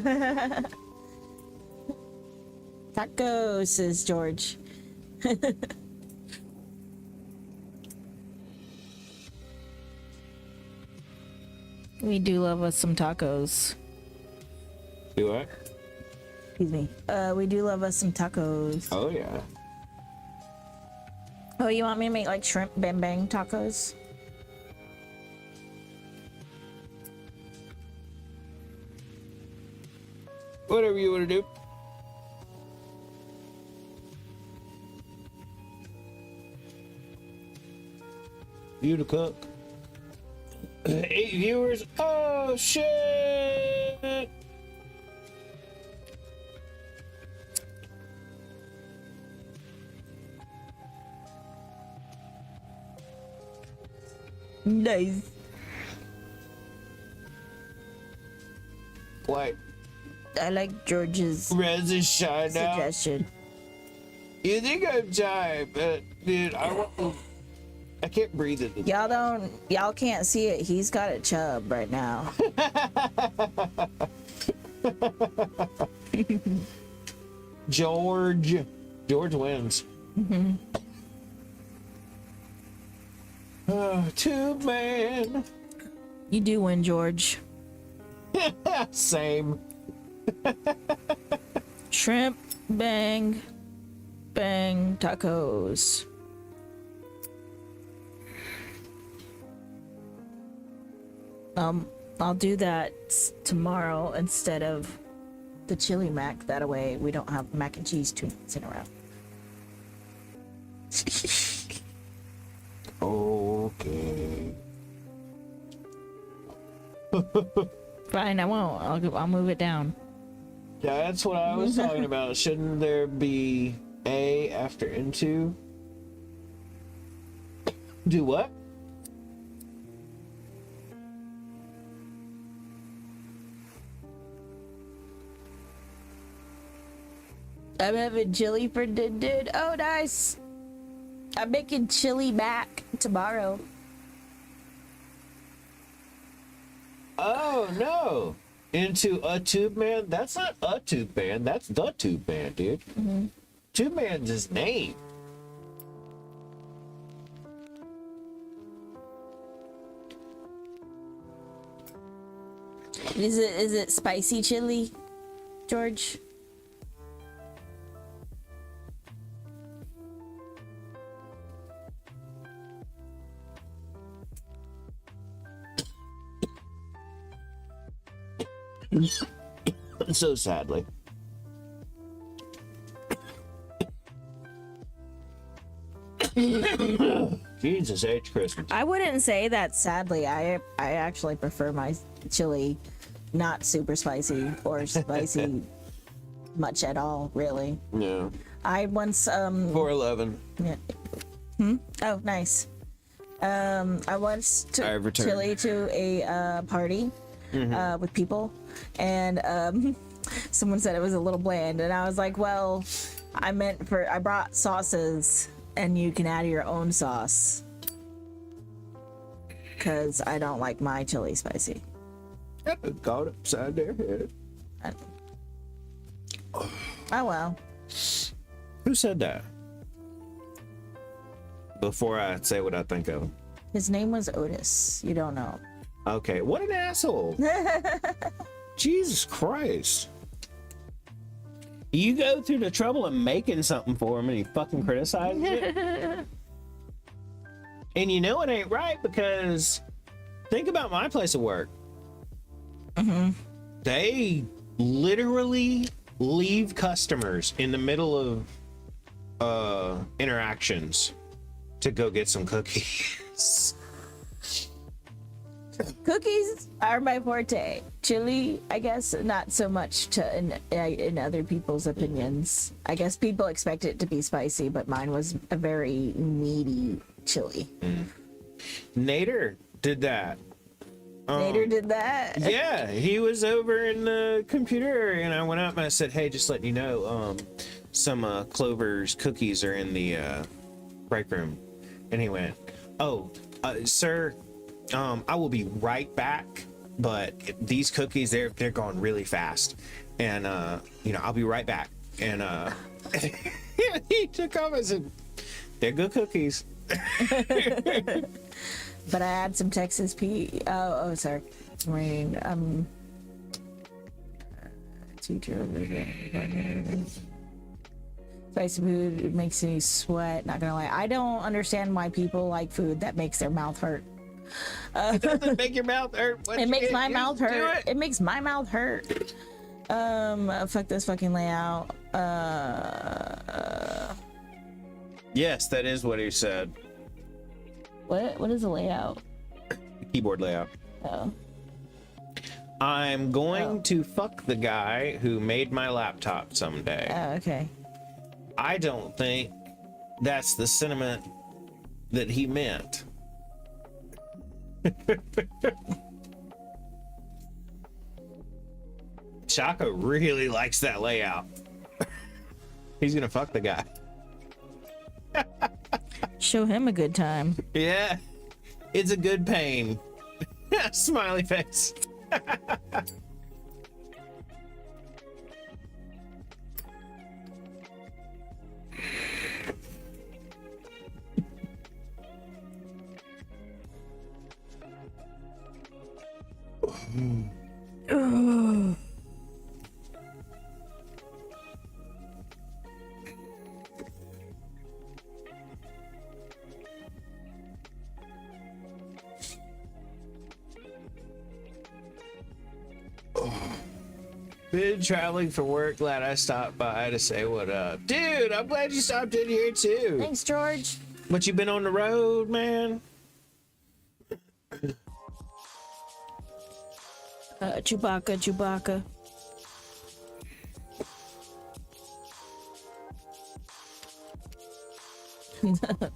tacos, says George. We do love us some tacos.
Do what?
Excuse me. We do love us some tacos.
Oh yeah.
Oh, you want me to make like shrimp bang bang tacos?
Whatever you want to do. You to cook. 8 viewers. Oh shit!
Nice.
Like
I like George's
Rez is shy now.
suggestion.
You think I'm shy, but dude, I can't breathe in this.
Y'all can't see it. He's got a chub right now.
George wins. Tube man.
You do win, George.
Same.
Shrimp bang bang tacos. I'll do that tomorrow instead of the chili mac. That way we don't have mac and cheese 2 nights in a row.
Okay.
Fine, I won't. I'll move it down.
Yeah, that's what I was talking about. Shouldn't there be A after into? Do what?
I'm having chili for dinner. Oh, nice. I'm making chili mac tomorrow.
Oh no! Into a tube man? That's not a tube man. That's the tube man, dude. Tube man's his name.
Is it spicy chili, George?
So sadly. Jesus H. Christmas.
I wouldn't say that sadly. I actually prefer my chili not super spicy or spicy much at all, really.
Yeah.
I once
411.
yeah. Oh, nice. I once took
I returned.
chili to a party with people, and someone said it was a little bland, and I was like, well, I brought sauces, and you can add your own sauce, because I don't like my chili spicy.
Got upside their head.
Oh well.
Who said that? Before I say what I think of him.
His name was Otis. You don't know.
Okay, what an asshole. Jesus Christ. You go through the trouble of making something for him and he fucking criticizes it? And you know it ain't right, because think about my place of work. They literally leave customers in the middle of interactions to go get some cookies.
Cookies are my forte. Chili, I guess, not so much in other people's opinions. I guess people expect it to be spicy, but mine was a very meaty chili.
Nader did that.
Nader did that.
Yeah, he was over in the computer area, and I went up and I said, hey, just letting you know, some Clover's cookies are in the break room. And he went, oh, sir, I will be right back, but these cookies, they're going really fast, and I'll be right back. And he took off and said, they're good cookies.
But I had some Texas Pete. Oh, sorry. Teacher. Spicy food, it makes me sweat. Not gonna lie, I don't understand why people like food that makes their mouth hurt.
It doesn't make your mouth hurt.
It makes my mouth hurt. It makes my mouth hurt. Fuck this fucking layout.
Yes, that is what he said.
What is the layout?
Keyboard layout.
Oh.
I'm going to fuck the guy who made my laptop someday.
Oh, okay.
I don't think that's the sentiment that he meant. Chaka really likes that layout. He's gonna fuck the guy.
Show him a good time.
Yeah, it's a good pain. Smiley face. Been traveling for work. Glad I stopped by to say what up. Dude, I'm glad you stopped in here too.
Thanks, George.
But you been on the road, man?
Chewbacca.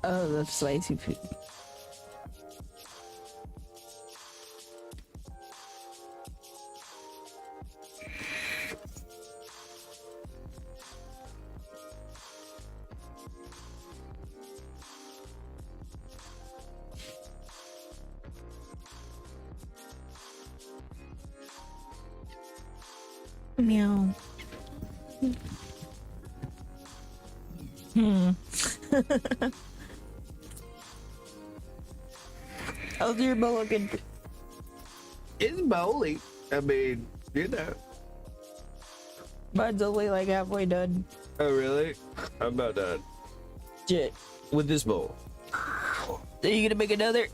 Oh, the spicy food. Meow. How's your bow looking?
It's bowling. I mean, you know.
Mine's only like halfway done.
Oh, really? I'm about done.
Shit.
With this bowl.
Are you gonna make another?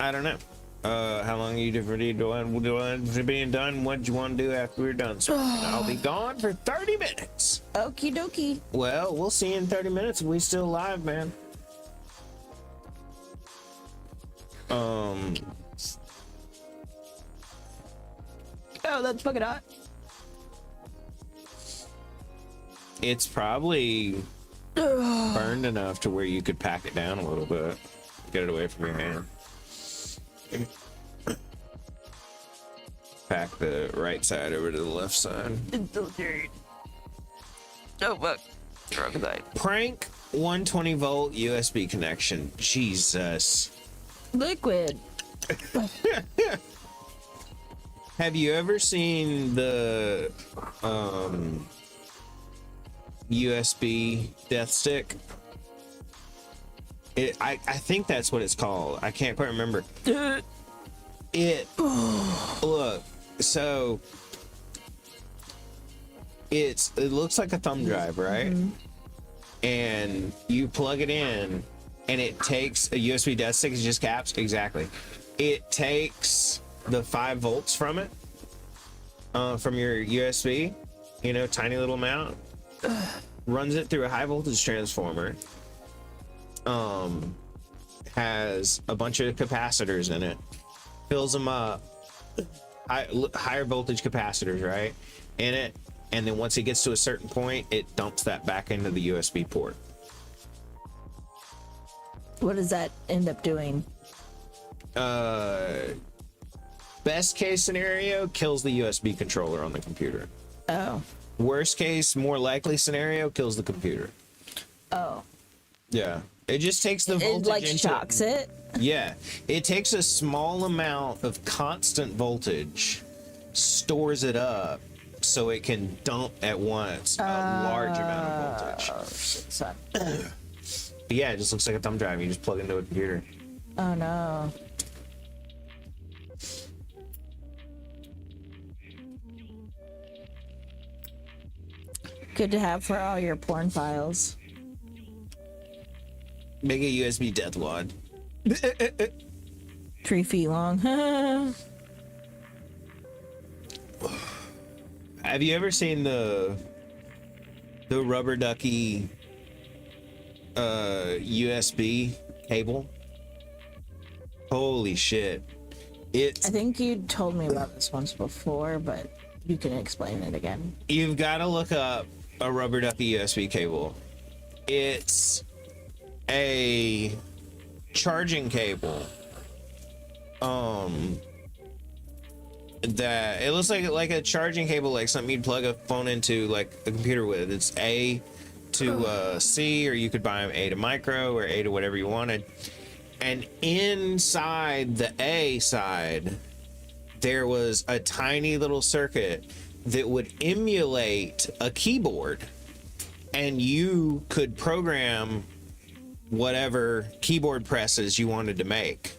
I don't know. How long are you doing for being done? What do you want to do after we're done? So I'll be gone for 30 minutes.
Okie dokie.
Well, we'll see you in 30 minutes if we still live, man.
Oh, that's fucking hot.
It's probably burned enough to where you could pack it down a little bit. Get it away from your hand. Pack the right side over to the left side.
It's so dirty. Oh fuck. Wrong side.
Prank 120 volt USB connection. Jesus.
Liquid.
Have you ever seen the USB death stick? I think that's what it's called. I can't quite remember. Look, so it looks like a thumb drive, right? Mm-hmm. And you plug it in and it takes a USB death stick. It's just caps. Exactly. It takes the 5 volts from it, from your USB, you know, tiny little amount, runs it through a high voltage transformer, has a bunch of capacitors in it, fills them up, higher voltage capacitors, right, in it, and then once it gets to a certain point, it dumps that back into the USB port.
What does that end up doing?
Best case scenario, kills the USB controller on the computer.
Oh.
Worst case, more likely scenario, kills the computer.
Oh.
Yeah. It just takes the voltage.
It like
into
shocks it.
Yeah. It takes a small amount of constant voltage, stores it up, so it can dump at once a large amount of voltage. But yeah, it just looks like a thumb drive. You just plug into a computer.
Oh no. Good to have for all your porn files.
Make a USB death wad.
3 feet long.
Have you ever seen the rubber ducky USB cable? Holy shit.
I think you told me about this once before, but you can explain it again.
You've got to look up a rubber ducky USB cable. It's a charging cable that it looks like a charging cable, like something you'd plug a phone into, like a computer with. It's A to C, or you could buy them A to micro or A to whatever you wanted. And inside the A side, there was a tiny little circuit that would emulate a keyboard, and you could program whatever keyboard presses you wanted to make.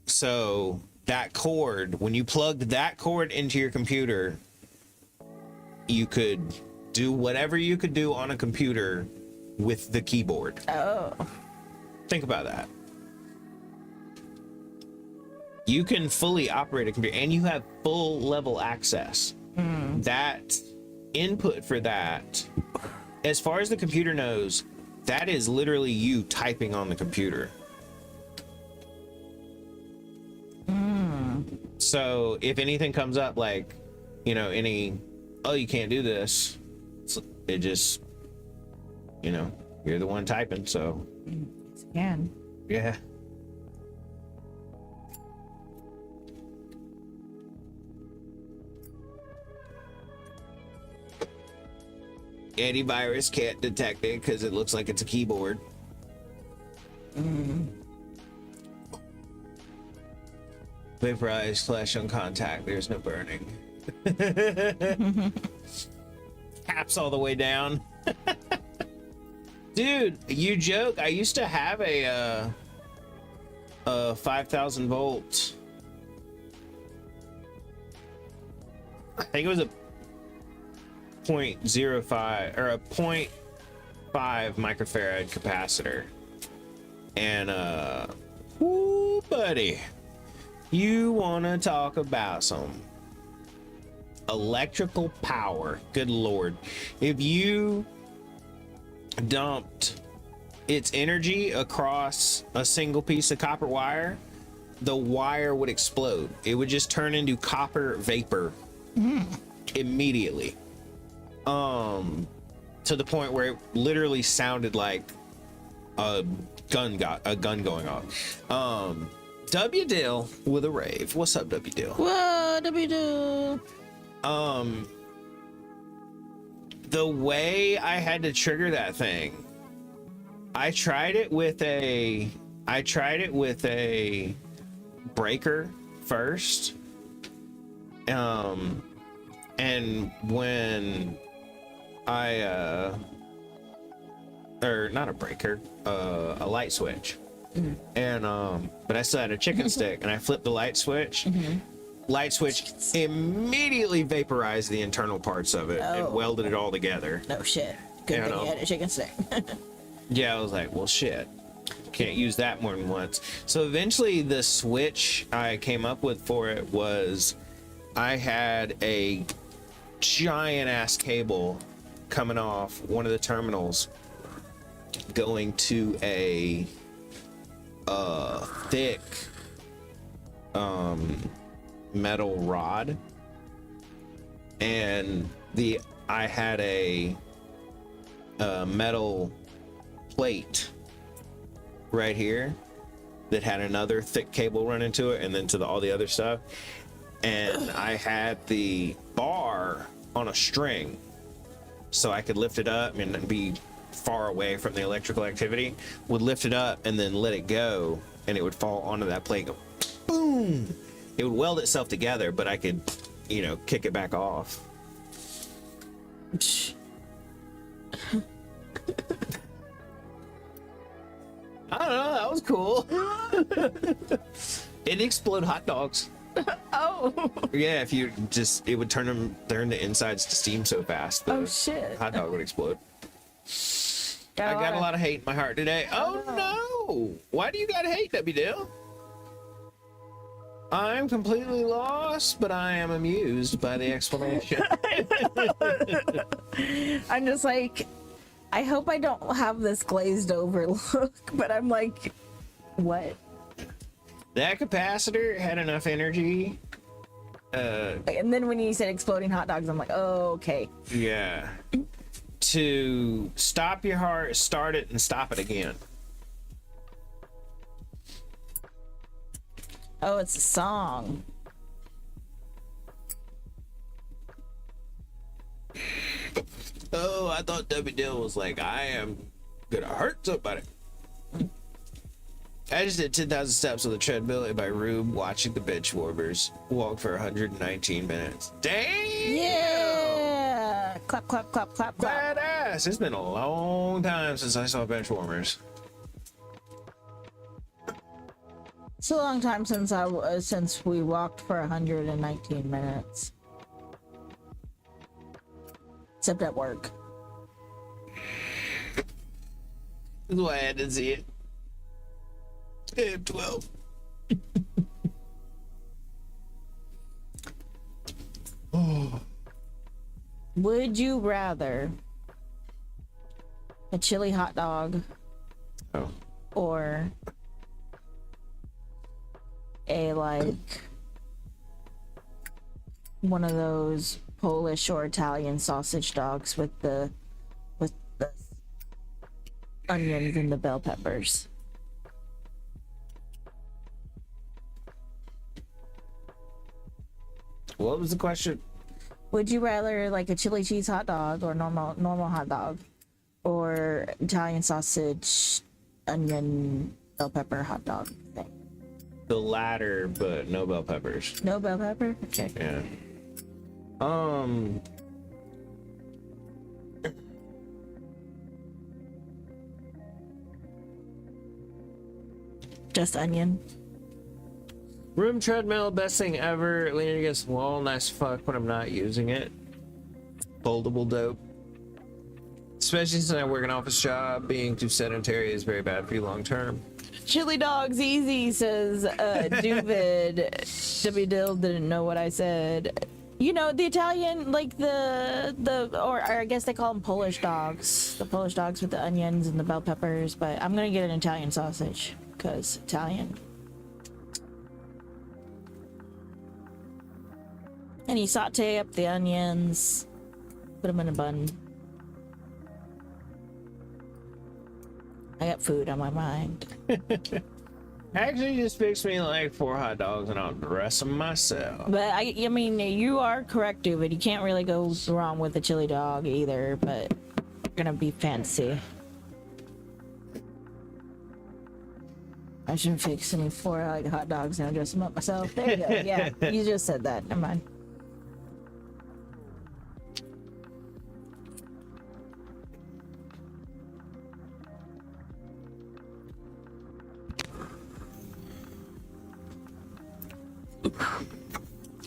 So that cord, when you plugged that cord into your computer, you could do whatever you could do on a computer with the keyboard.
Oh.
Think about that. You can fully operate a computer, and you have full level access. That input for that, as far as the computer knows, that is literally you typing on the computer. So if anything comes up, like, you know, oh, you can't do this, it just, you know, you're the one typing, so.
Can.
Yeah. Antivirus can't detect it because it looks like it's a keyboard. Vaporize, flash on contact. There's no burning. Caps all the way down. Dude, you joke. I used to have a 5,000 volt. I think it was a 0.05 or a 0.5 microfarad capacitor. And woo, buddy, you want to talk about some electrical power? Good lord. If you dumped its energy across a single piece of copper wire, the wire would explode. It would just turn into copper vapor immediately. To the point where it literally sounded like a gun going off. W Dill with a rave. What's up, W Dill?
Whoa, W Dill.
The way I had to trigger that thing, I tried it with a breaker first. And when or not a breaker, a light switch. And but I still had a chicken stick, and I flipped the light switch. Light switch immediately vaporized the internal parts of it and welded it all together.
No shit. Good thing you had a chicken stick.
Yeah, I was like, well, shit. Can't use that more than once. So eventually the switch I came up with for it was I had a giant ass cable coming off one of the terminals going to a thick metal rod, and I had a metal plate right here that had another thick cable running to it, and then to all the other stuff. And I had the bar on a string so I could lift it up and be far away from the electrical activity. Would lift it up and then let it go, and it would fall onto that plate, go boom. It would weld itself together, but I could, kick it back off. I don't know, that was cool. It explode hot dogs.
Oh.
Yeah, if you it would turn the insides to steam so fast. The
shit.
hot dog would explode. I got a lot of hate in my heart today. Oh no! Why do you got hate, W Dill? I'm completely lost, but I am amused by the explanation.
I'm just like, I hope I don't have this glazed over look, but I'm like, what?
That capacitor had enough energy.
And then when you said exploding hot dogs, I'm like, oh, okay.
Yeah. To stop your heart, start it, and stop it again.
Oh, it's a song.
Oh, I thought W Dill was like, I am gonna hurt somebody. I just did 10,000 steps on the treadmill in my room watching the bench warmers walk for 119 minutes. Damn!
Yeah! Clap, clap, clap, clap, clap.
Badass! It's been a long time since I saw bench warmers.
It's a long time since we walked for 119 minutes. Except at work.
That's why I had to see it. I am 12. Oh.
Would you rather a chili hot dog or a one of those Polish or Italian sausage dogs with the onions and the bell peppers?
What was the question?
Would you rather like a chili cheese hot dog or normal hot dog, or Italian sausage, onion, bell pepper hot dog thing?
The latter, but no bell peppers.
No bell pepper? Okay.
Yeah. Um,
Just onion.
room treadmill, best thing ever. Leaning against the wall, nice fuck when I'm not using it. Foldable dope. Especially since I work an office job, being too sedentary is very bad for you long term.
Chili dogs easy, says Duvid. W. Dill didn't know what I said. You know, the Italian, like or I guess they call them Polish dogs. The Polish dogs with the onions and the bell peppers, but I'm gonna get an Italian sausage, because Italian. And you saute up the onions, put them in a bun. I got food on my mind.
Actually, just fix me like 4 hot dogs and I'll dress them myself.
But I mean, you are correct, David. You can't really go wrong with a chili dog either, but we're gonna be fancy. I should fix me 4 like hot dogs and I'll dress them up myself. There you go. Yeah, you just said that. Never mind.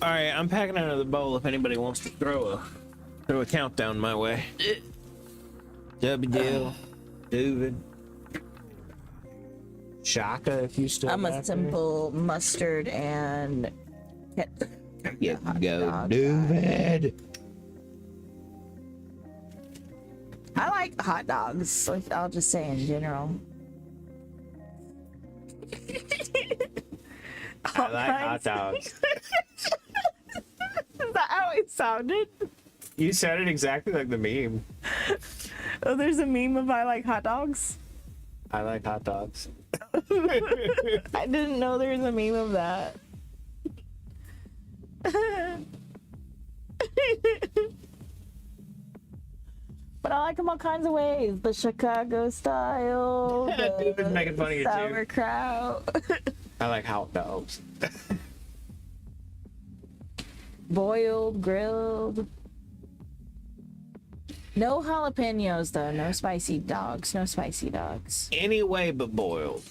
All right, I'm packing another bowl if anybody wants to throw a countdown my way. W. David. Shaka, if you still.
I'm a
back
simple mustard and
there. Yeah,
hot
go,
dog
David.
I like hot dogs. Like, I'll just say in general.
I like hot dogs.
Is that how it sounded?
You sounded exactly like the meme.
Oh, there's a meme of I like hot dogs.
I like hot dogs.
I didn't know there was a meme of that. But I like them all kinds of ways. The Chicago style.
David's making fun of you too.
Sauerkraut.
I like hot dogs.
Boiled, grilled. No jalapenos though. No spicy dogs. No spicy dogs.
Any way but boiled.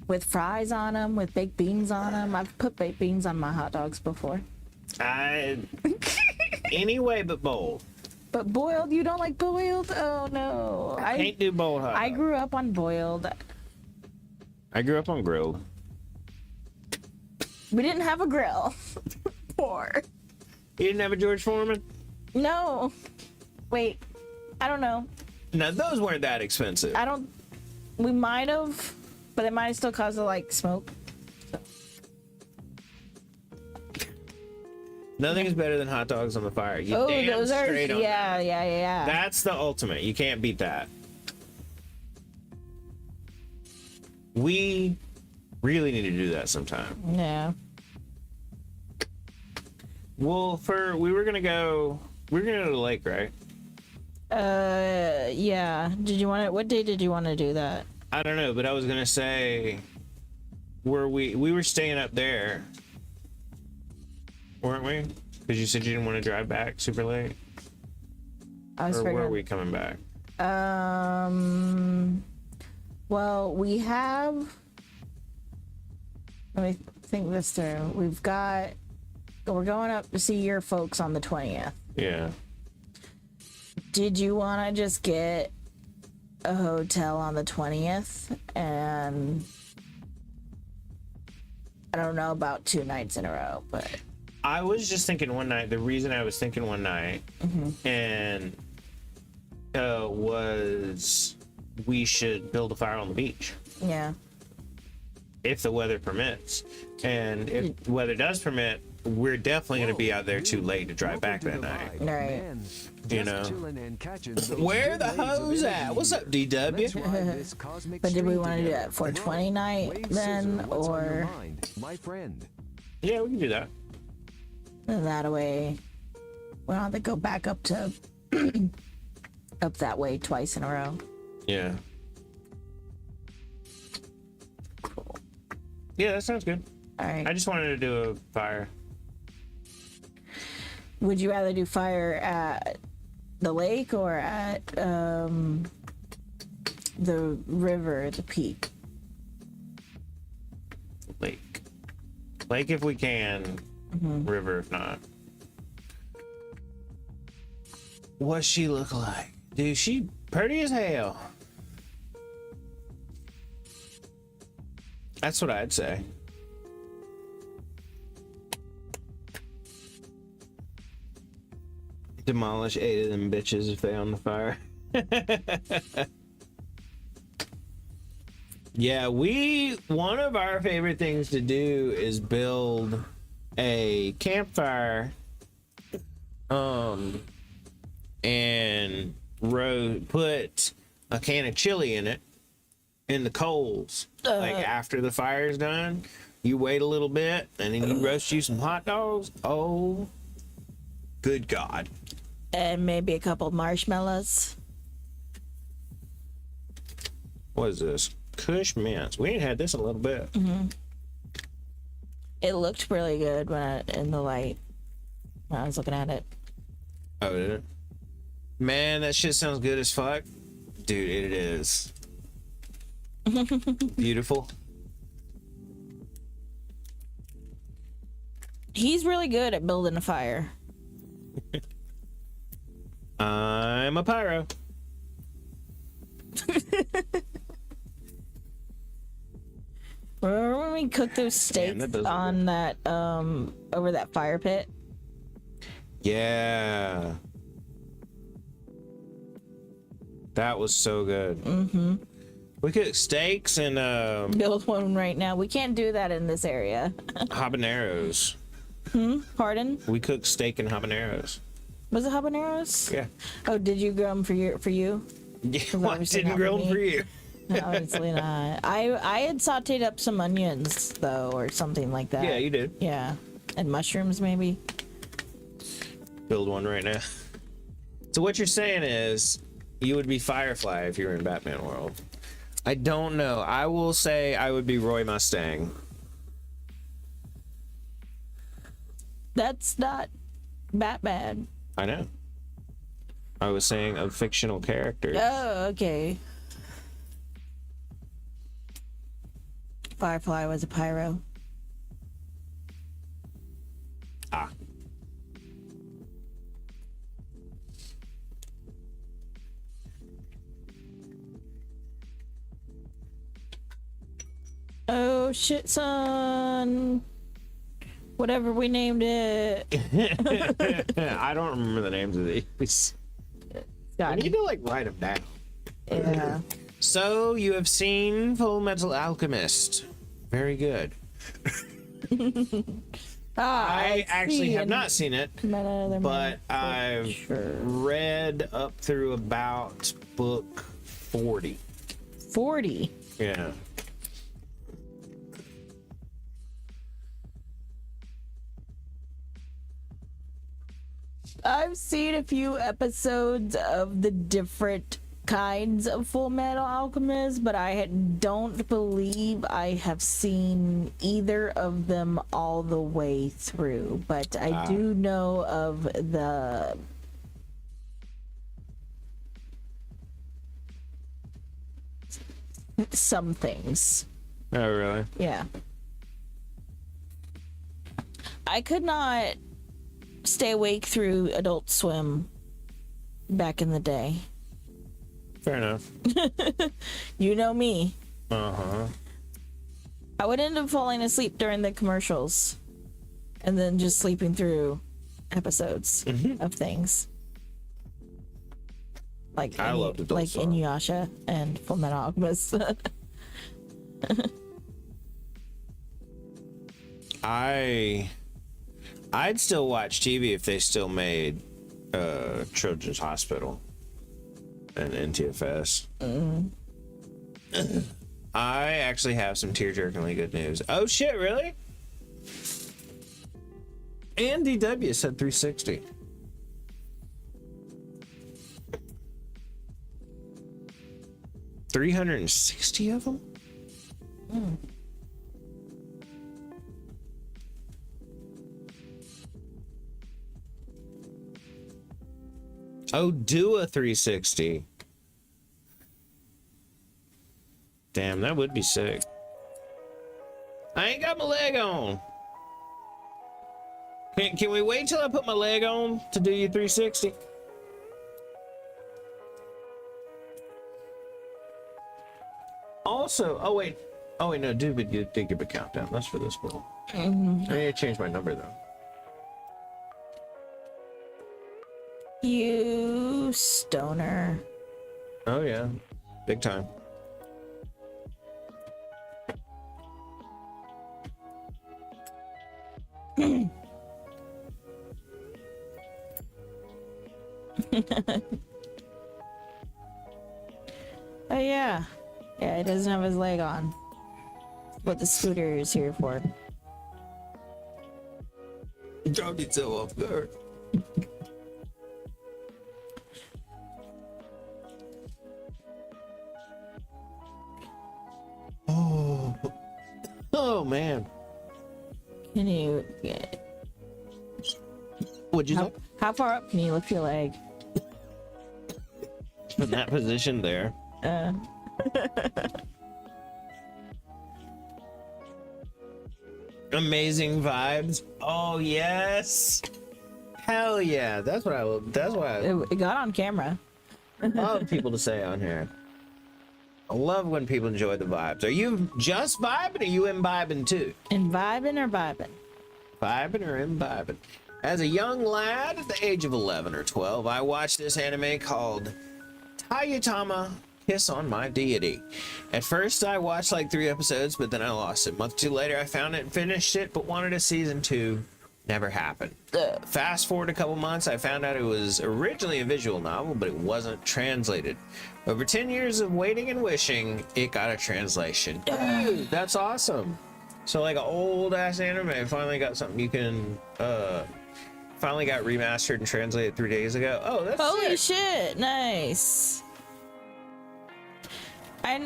With fries on them, with baked beans on them. I've put baked beans on my hot dogs before.
Any way but boiled.
But boiled, you don't like boiled? Oh no.
I can't do boiled hot
I
dogs.
grew up on boiled.
I grew up on grilled.
We didn't have a grill. Poor.
You didn't have a George Foreman?
No. Wait. I don't know.
No, those weren't that expensive.
We might have, but it might have still caused it like smoke.
Nothing is better than hot dogs on the fire. You
Oh,
damn
those are
straight on
yeah,
that.
yeah.
That's the ultimate. You can't beat that. We really need to do that sometime.
Yeah.
Well, we were gonna go to the lake, right?
Yeah. What day did you want to do that?
I don't know, but I was gonna say, we were staying up there, weren't we? Because you said you didn't want to drive back super late.
I was
Or were
figuring.
we coming back?
Well, we have. Let me think this through. We're going up to see your folks on the 20th.
Yeah.
Did you want to just get a hotel on the 20th? And I don't know about 2 nights in a row, but
I was just thinking one night. The reason I was thinking one night, and was we should build a fire on the beach
yeah.
if the weather permits, and if the weather does permit, we're definitely going to be out there too late to drive back that night.
Right.
You know. Where the hose at? What's up, DW?
But did we want to do that for 20 night then, or
my friend?
Yeah, we can do that.
that way we don't have to go back up to up that way twice in a row?
Yeah.
Cool.
Yeah, that sounds good.
All right.
I just wanted to do a fire.
Would you rather do fire at the lake or at the river, the peak?
Lake if we can, river if not. What's she look like? Dude, she pretty as hell. That's what I'd say. Demolish 8 of them bitches if they on the fire. Yeah, one of our favorite things to do is build a campfire and put a can of chili in it in the coals. Like after the fire's done, you wait a little bit and then you roast you some hot dogs. Oh, good God.
And maybe a couple marshmallows.
What is this? Kush mints. We ain't had this in a little bit.
It looked really good in the light when I was looking at it.
Oh, did it? Man, that shit sounds good as fuck. Dude, it is. Beautiful.
He's really good at building a fire.
I'm a pyro.
Remember when we cooked those steaks on that over that fire pit?
Yeah. That was so good. We cooked steaks and
Build one right now. We can't do that in this area.
habaneros.
Pardon?
We cooked steak and habaneros.
Was it habaneros?
Yeah.
Oh, did you grill them for you?
Yeah, well, I didn't grill them for you.
Obviously not. I had sauteed up some onions though, or something like that.
Yeah, you did.
Yeah, and mushrooms maybe.
Build one right now. So what you're saying is you would be Firefly if you were in Batman world. I don't know. I will say I would be Roy Mustang.
That's not Batman.
I know. I was saying of fictional characters.
Oh, okay. Firefly was a pyro.
Ah.
Oh shit, son. Whatever we named it.
I don't remember the names of these. I need to like write them down.
Yeah.
So you have seen Full Metal Alchemist. Very good. I actually have not seen it, but I've read up through about book 40.
40.
Yeah.
I've seen a few episodes of the different kinds of Full Metal Alchemist, but I don't believe I have seen either of them all the way through. But I do know of some things.
Oh, really?
Yeah. I could not stay awake through Adult Swim back in the day.
Fair enough.
You know me.
Uh-huh.
I would end up falling asleep during the commercials and then just sleeping through episodes of things. Like
I loved Adult Swim.
Inuyasha and Fullmetal Alchemist.
I'd still watch TV if they still made Children's Hospital and NTFS. I actually have some tear-jerkingly good news. Oh shit, really? And DW said 360. $360 of them? Oh, do a 360. Damn, that would be sick. I ain't got my leg on. Can we wait till I put my leg on to do you 360? Also, oh wait, no, do but you think of a countdown. That's for this one. I need to change my number though.
You stoner.
Oh yeah, big time.
Oh yeah. Yeah, he doesn't have his leg on. What the scooter is here for.
Dropped it so off guard. Oh man.
Can you get
What'd you say?
how far up can you lift your leg?
In that position there. Amazing vibes. Oh yes. Hell yeah. That's what I will. That's why
It got on camera.
I love people to say on here. I love when people enjoy the vibes. Are you just vibing or are you imbibing too?
And vibing or vibing?
Vibing or imbibing? As a young lad at the age of 11 or 12, I watched this anime called Tayutama Kiss on My Deity. At first, I watched like 3 episodes, but then I lost it. A month or two later, I found it and finished it, but wanted a season 2. Never happened. Fast forward a couple months, I found out it was originally a visual novel, but it wasn't translated. Over 10 years of waiting and wishing, it got a translation. Dude, that's awesome. So like an old ass anime finally got something you can finally got remastered and translated 3 days ago. Oh, that's
Holy
sick.
shit! Nice. I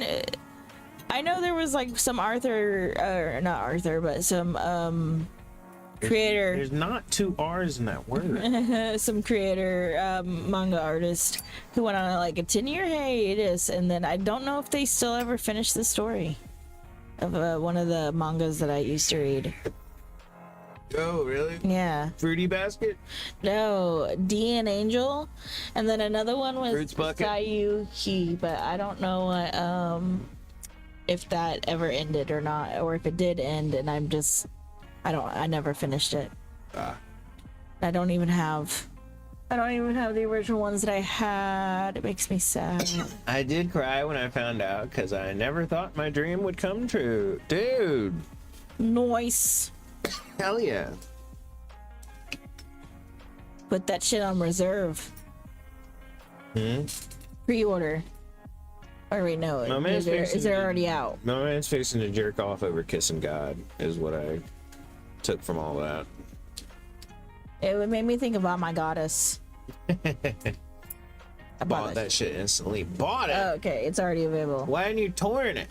know there was like some not Arthur, but some creator.
There's not 2 R's in that word.
Some creator manga artist who went on like a 10-year hiatus, and then I don't know if they still ever finished the story of one of the mangas that I used to read.
Oh, really?
Yeah.
Fruity Basket?
No, D and Angel, and then another one was
Fruits Bucket?
Sayuki, but I don't know what, if that ever ended or not, or if it did end, and I never finished it. I don't even have the original ones that I had. It makes me sad.
I did cry when I found out because I never thought my dream would come true. Dude.
Nice.
Hell yeah.
Put that shit on reserve. Pre-order. Or wait, no.
My man's
Is
fixing
it
to-
already out?
My man's fixing to jerk off over kissing God is what I took from all that.
It made me think of Oh My Goddess. I
Bought that shit instantly. Bought it?
Oh, okay, it's already available.
Why aren't you touring it?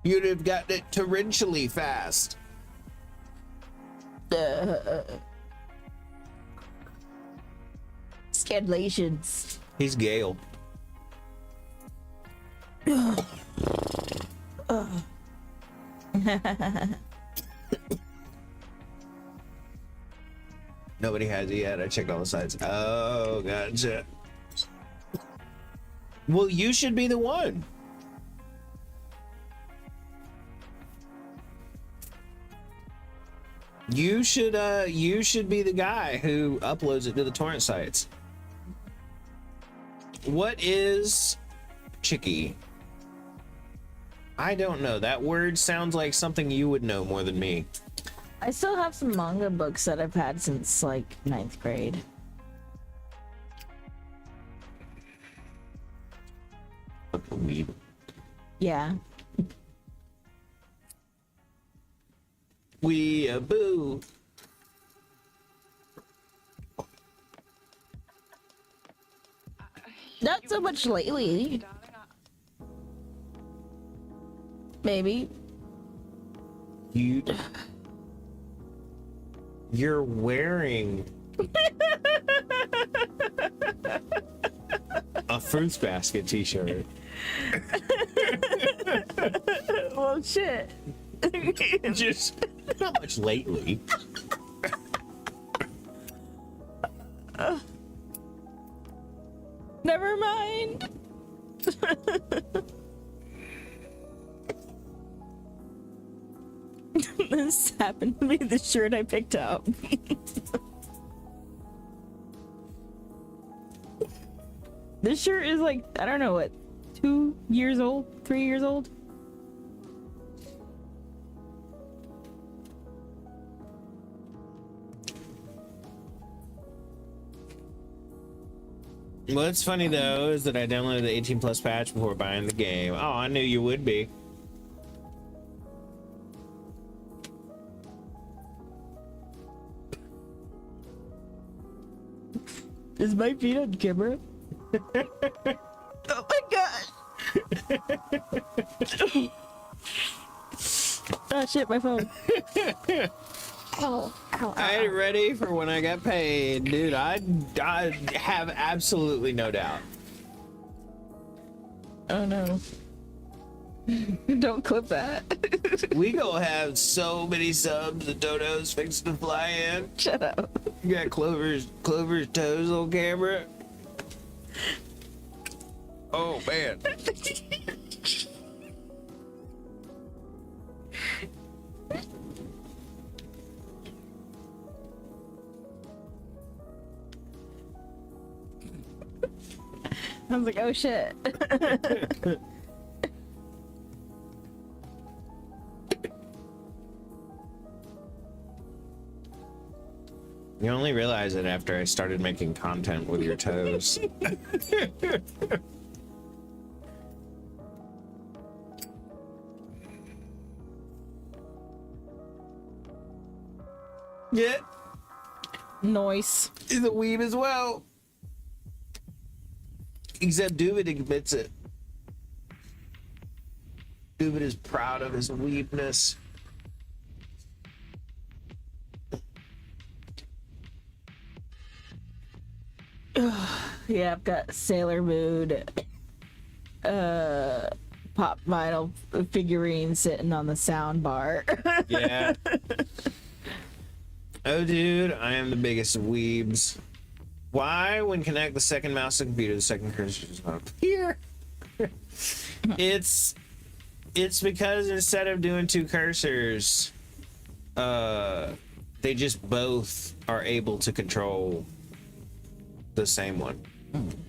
You'd have gotten it torrentially fast.
Scandalations.
He's Gale. Nobody has it yet. I checked all the sites. Oh, gotcha. Well, you should be the one. You should be the guy who uploads it to the torrent sites. What is Chicky? I don't know. That word sounds like something you would know more than me.
I still have some manga books that I've had since like 9th grade.
Weeb.
Yeah.
Weeaboo.
Not so much lately. Maybe.
You. You're wearing a Fruits Basket t-shirt.
Well, shit.
Just not much lately.
Never mind. This happened to be the shirt I picked up. This shirt is like, I don't know what, 2 years old, 3 years old.
What's funny though is that I downloaded the 18 plus patch before buying the game. Oh, I knew you would be.
Is my feet on camera? Oh my gosh! Oh shit, my phone. Ow, ow,
I ain't ready for when I get paid, dude. I have absolutely no doubt.
Oh no. Don't clip that.
We gonna have so many subs. The dodo's fixing to fly in.
Shut up.
You got Clover's toes on camera. Oh man.
I was like, oh shit.
You only realize it after I started making content with your toes. Yeah,
Noise.
he's a weeb as well. Except Dubit admits it. Dubit is proud of his weebness.
Yeah, I've got Sailor Moon, pop vinyl figurine sitting on the sound bar.
Yeah. Oh, dude, I am the biggest of weebs. Why, when connect the second mouse to the computer, the second cursor is up here? It's because instead of doing two cursors, they just both are able to control the same one,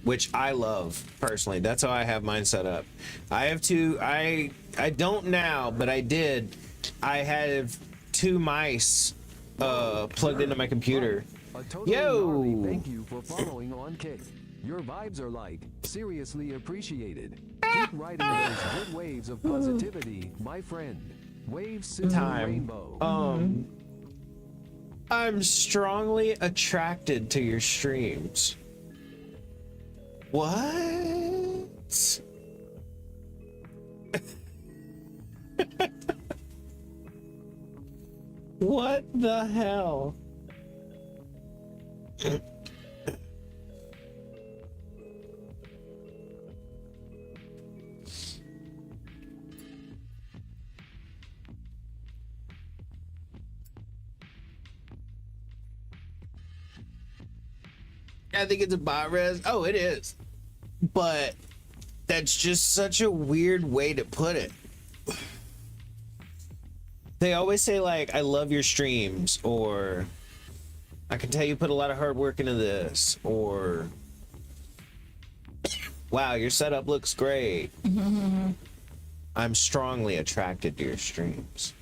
which I love personally. That's how I have mine set up. I have two. I don't now, but I did. I have two mice plugged into my computer.
A totally
Yo!
gnarly thank you for following on Kick. Your vibes are like seriously appreciated. Keep riding those good waves of positivity, my friend. Wave Susan
Time.
Rainbow.
I'm strongly attracted to your streams. What? What the hell? I think it's a bot res. Oh, it is. But that's just such a weird way to put it. They always say, like, I love your streams, or I can tell you put a lot of hard work into this, or wow, your setup looks great. I'm strongly attracted to your streams.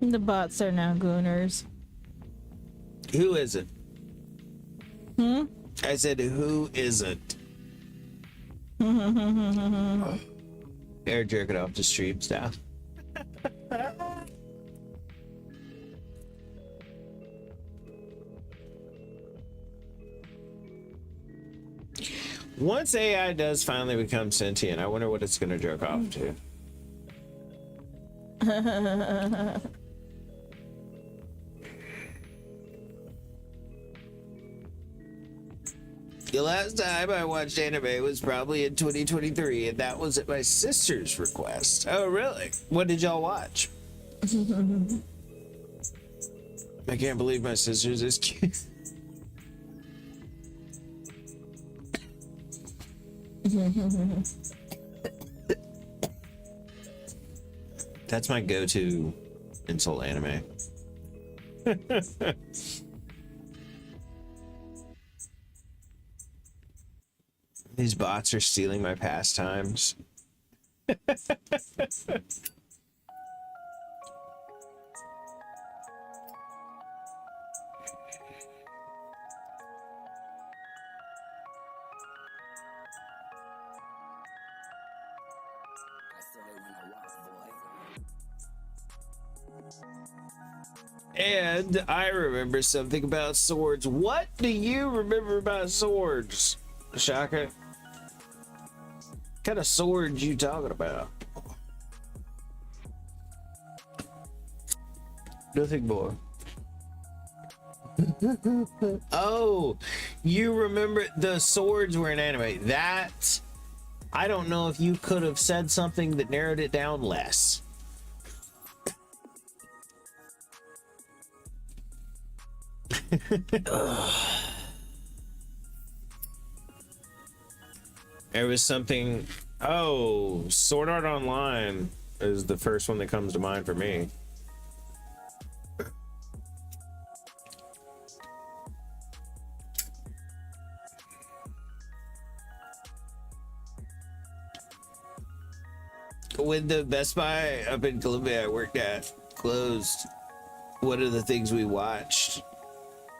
The bots are now gooners.
Who is it? I said, who isn't? Air jerking off the stream staff. Once AI does finally become sentient, I wonder what it's gonna jerk off to. The last time I watched anime was probably in 2023, and that was at my sister's request. Oh, really? What did y'all watch? I can't believe my sister's is cute. That's my go-to insult anime. These bots are stealing my pastimes. And I remember something about swords. What do you remember about swords, Shaka? What kind of swords you talking about? Nothing more. Oh, you remember the swords were in anime. That, I don't know if you could have said something that narrowed it down less. There was something. Oh, Sword Art Online is the first one that comes to mind for me. When the Best Buy up in Columbia I worked at closed, one of the things we watched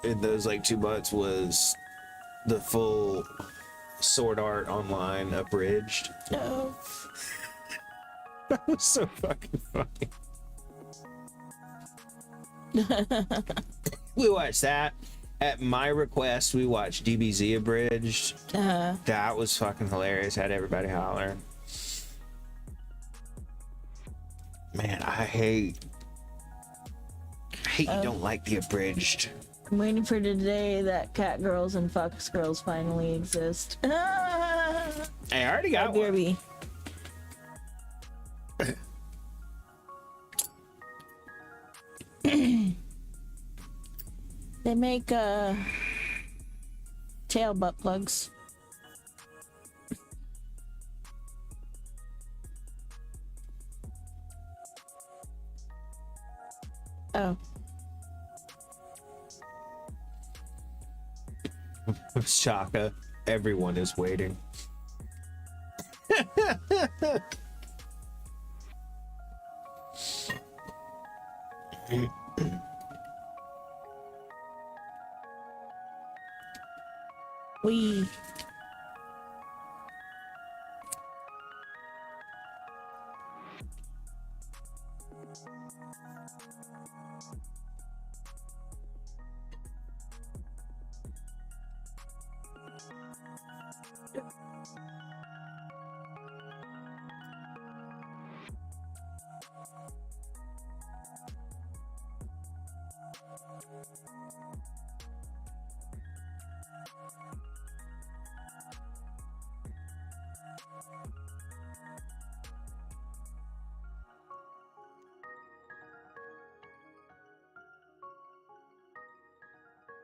in those like 2 months was the full Sword Art Online abridged.
No.
That was so fucking funny. We watched that. At my request, we watched DBZ abridged. That was fucking hilarious. Had everybody holler. Man, I hate you don't like the abridged.
I'm waiting for the day that cat girls and fox girls finally exist.
Hey, I already got one.
BRB. They make tail butt plugs. Oh.
Shaka, everyone is waiting.
We.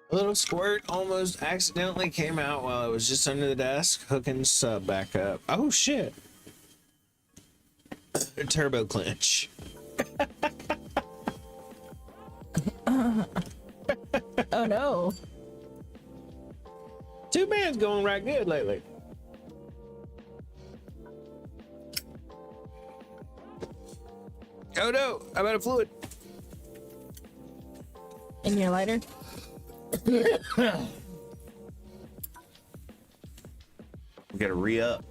A little squirt almost accidentally came out while I was just under the desk hooking sub back up. Oh shit. Turbo clinch.
Oh no.
2-man's going right good lately. Oh no, I'm out of fluid.
In your lighter?
We gotta re-up.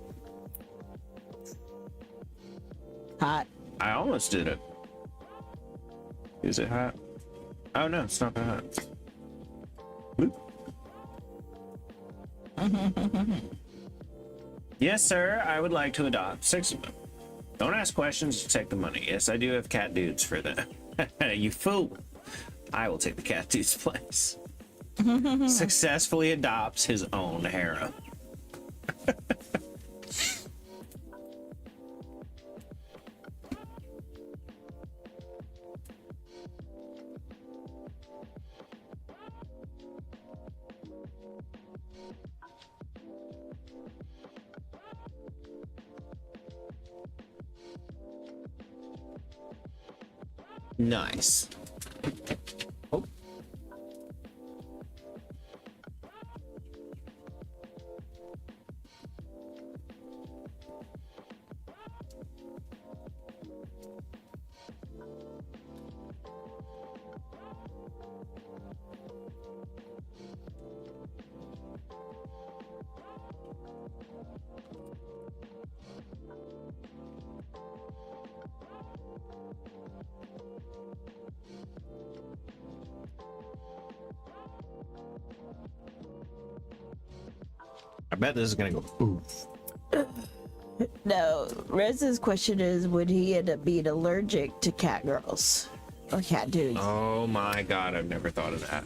Hot.
I almost did it. Is it hot? Oh no, it's not that hot. Whoop. Yes, sir. I would like to adopt 6 of them. Don't ask questions. Take the money. Yes, I do have cat dudes for that. You fool! I will take the cat dude's place. Successfully adopts his own harem. Nice. Oh. I bet this is gonna go oof.
No, Rez's question is, would he end up being allergic to cat girls or cat dudes?
Oh my god, I've never thought of that.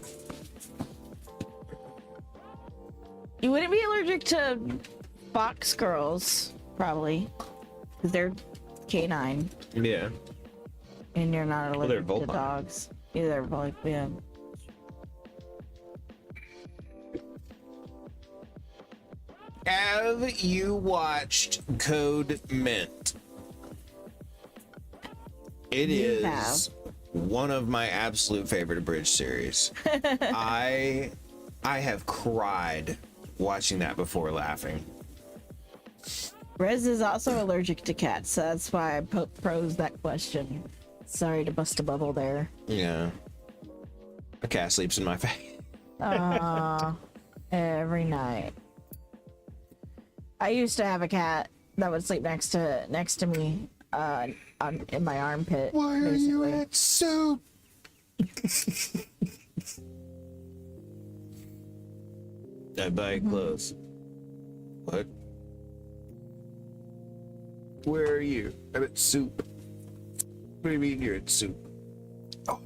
You wouldn't be allergic to fox girls, probably, because they're canine,
Yeah.
and you're not
they're
allergic to
vulpine.
dogs. Yeah, they're like, yeah.
Have you watched Code Mint? It
You
is
have.
one of my absolute favorite abridged series. I have cried watching that before laughing.
Rez is also allergic to cats, so that's why I posed that question. Sorry to bust a bubble there.
Yeah. A cat sleeps in my face.
Every night. I used to have a cat that would sleep next to me, in my armpit.
Why are you
basically.
at soup? I buy clothes. What? Where are you? I'm at soup. What do you mean you're at soup? Oh.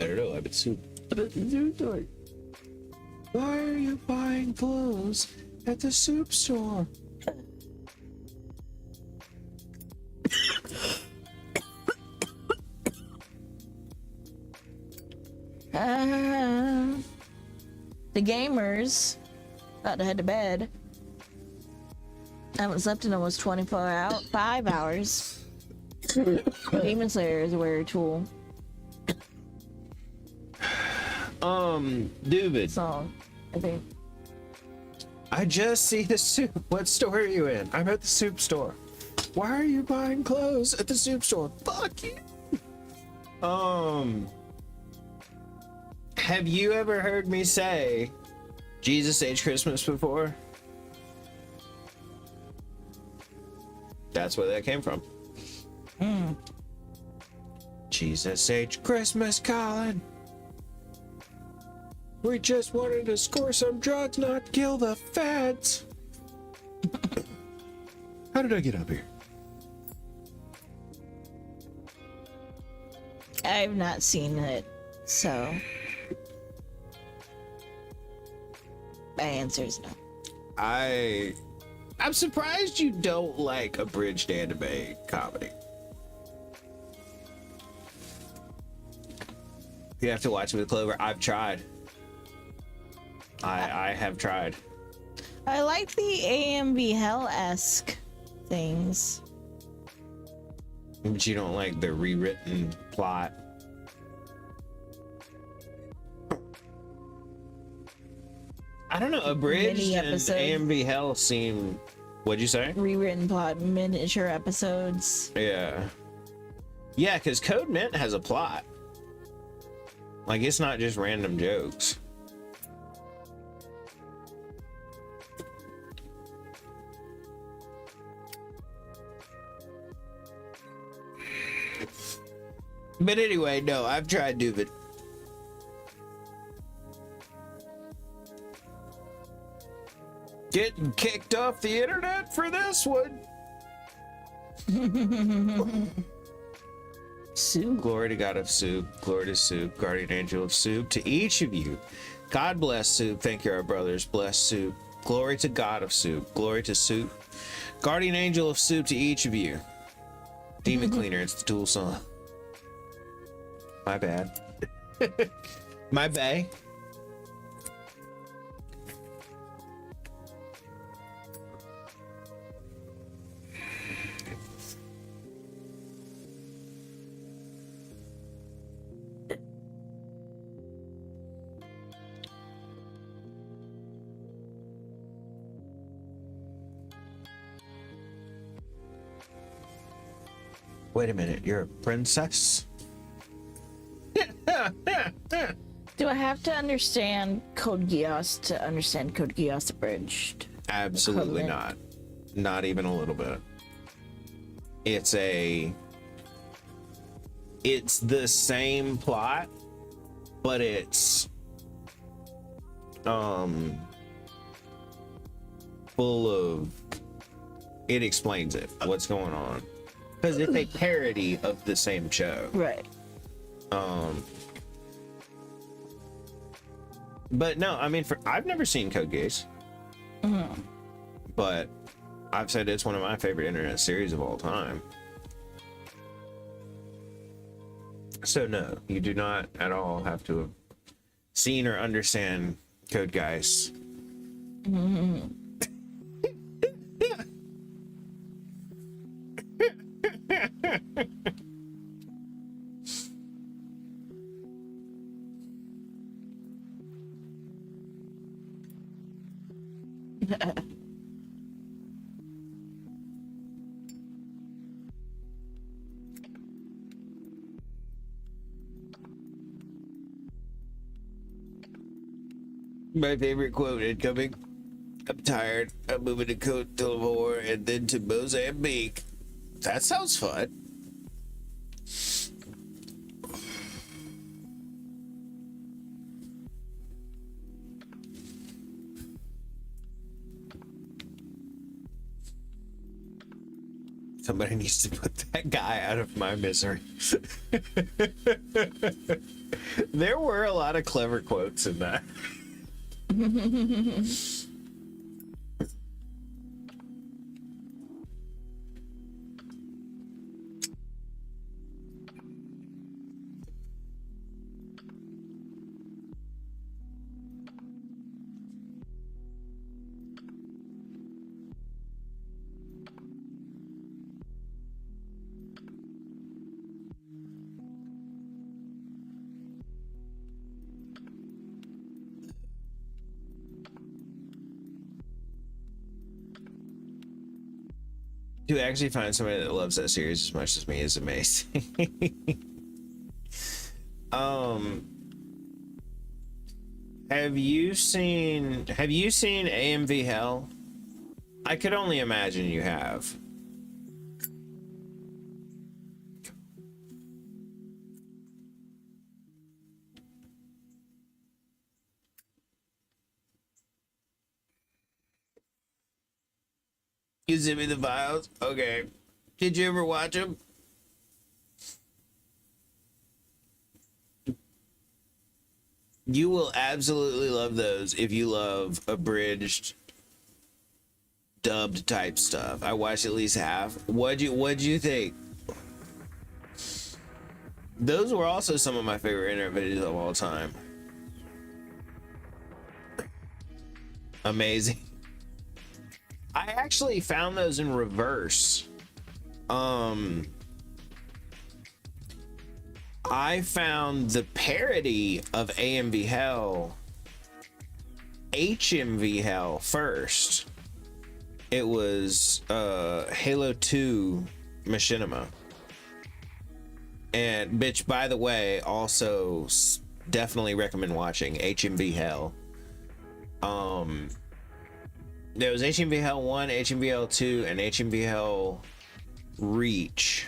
I don't know, I'm at soup. I'm at the soup store. Why are you buying clothes at the soup store?
The gamers about to head to bed. I haven't slept in almost 5 hours. Demon Slayer is a weird tool.
David,
So, I think.
I just see the soup. What store are you in? I'm at the soup store. Why are you buying clothes at the soup store? Fuck you. Have you ever heard me say Jesus Age Christmas before? That's where that came from. Jesus Age Christmas, Colin. We just wanted to score some drugs, not kill the feds. How did I get up here?
I've not seen it, so my answer is no.
I'm surprised you don't like abridged anime comedy. You have to watch it with Clover. I've tried. I have tried.
I like the AMV Hell-esque things.
But you don't like the rewritten plot. I don't know. Abridged
Mini
and
episode.
AMV Hell seem. What'd you say?
Rewritten plot, miniature episodes.
Yeah. Yeah, because Code Mint has a plot. Like, it's not just random jokes. But anyway, no, I've tried Duvin. Getting kicked off the internet for this one.
Soup.
Glory to God of Soup. Glory to Soup. Guardian Angel of Soup. To each of you. God bless Soup. Thank you, our brothers. Bless Soup. Glory to God of Soup. Glory to Soup. Guardian Angel of Soup to each of you. Demon Cleaner. It's the Tool song. My bad. My bae. Wait a minute, you're a princess?
Do I have to understand Code Geass to understand Code Geass Abridged?
Absolutely
Covenant?
not. Not even a little bit. It's the same plot, but it's full of, it explains it, what's going on. Because it's a parody of the same show.
Right.
But no, I mean, I've never seen Code Geass. But I've said it's one of my favorite internet series of all time. So no, you do not at all have to have seen or understand Code Geass. My favorite quote incoming. I'm tired. I'm moving to Cote d'Ivoire and then to Mozambique. That sounds fun. Somebody needs to put that guy out of my misery. There were a lot of clever quotes in that. To actually find somebody that loves that series as much as me is amazing. Have you seen AMV Hell? I could only imagine you have. You send me the files? Okay. Did you ever watch them? You will absolutely love those if you love abridged, dubbed type stuff. I watched at least half. What'd you think? Those were also some of my favorite internet videos of all time. Amazing. I actually found those in reverse. I found the parody of AMV Hell, HMV Hell first. It was Halo 2 Machinima. And bitch, by the way, also definitely recommend watching HMV Hell. There was HMV Hell 1, HMV Hell 2, and HMV Hell Reach.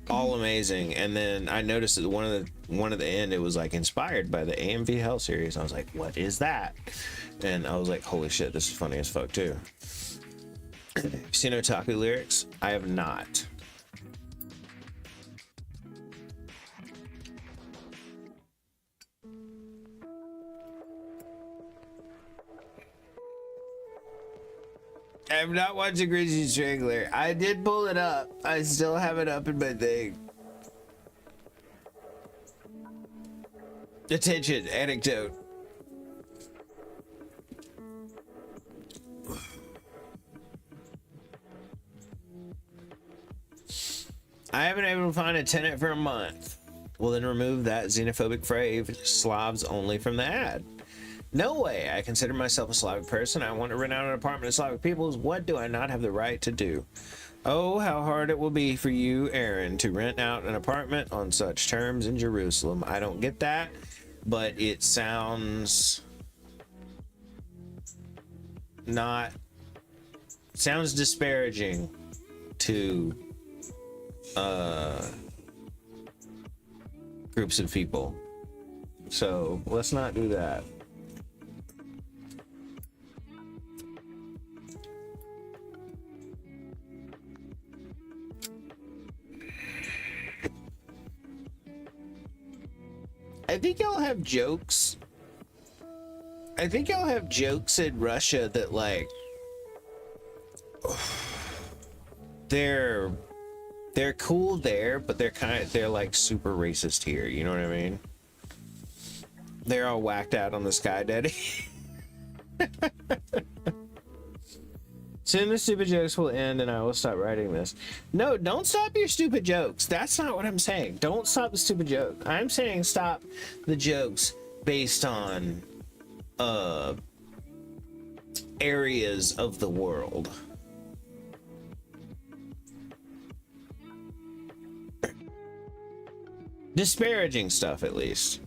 all amazing. And then I noticed that one of the end, it was like inspired by the AMV Hell series. I was like, what is that? And I was like, holy shit, this is funny as fuck too. Have you seen Otaku Lyrics? I have not. I'm not watching Greasy Strangler. I did pull it up. I still have it up in my thing. Attention, anecdote. I haven't been able to find a tenant for a month. Well, then remove that xenophobic phrase, Slavs only, from the ad. No way. I consider myself a Slavic person. I want to rent out an apartment to Slavic peoples. What do I not have the right to do? Oh, how hard it will be for you, Aaron, to rent out an apartment on such terms in Jerusalem. I don't get that, but it sounds disparaging to groups of people. So let's not do that. I think y'all have jokes. I think y'all have jokes in Russia that like they're cool there, but they're like super racist here. You know what I mean? They're all whacked out on the Sky Daddy. Soon the stupid jokes will end and I will stop writing this. No, don't stop your stupid jokes. That's not what I'm saying. Don't stop the stupid joke. I'm saying stop the jokes based on areas of the world. Disparaging stuff, at least.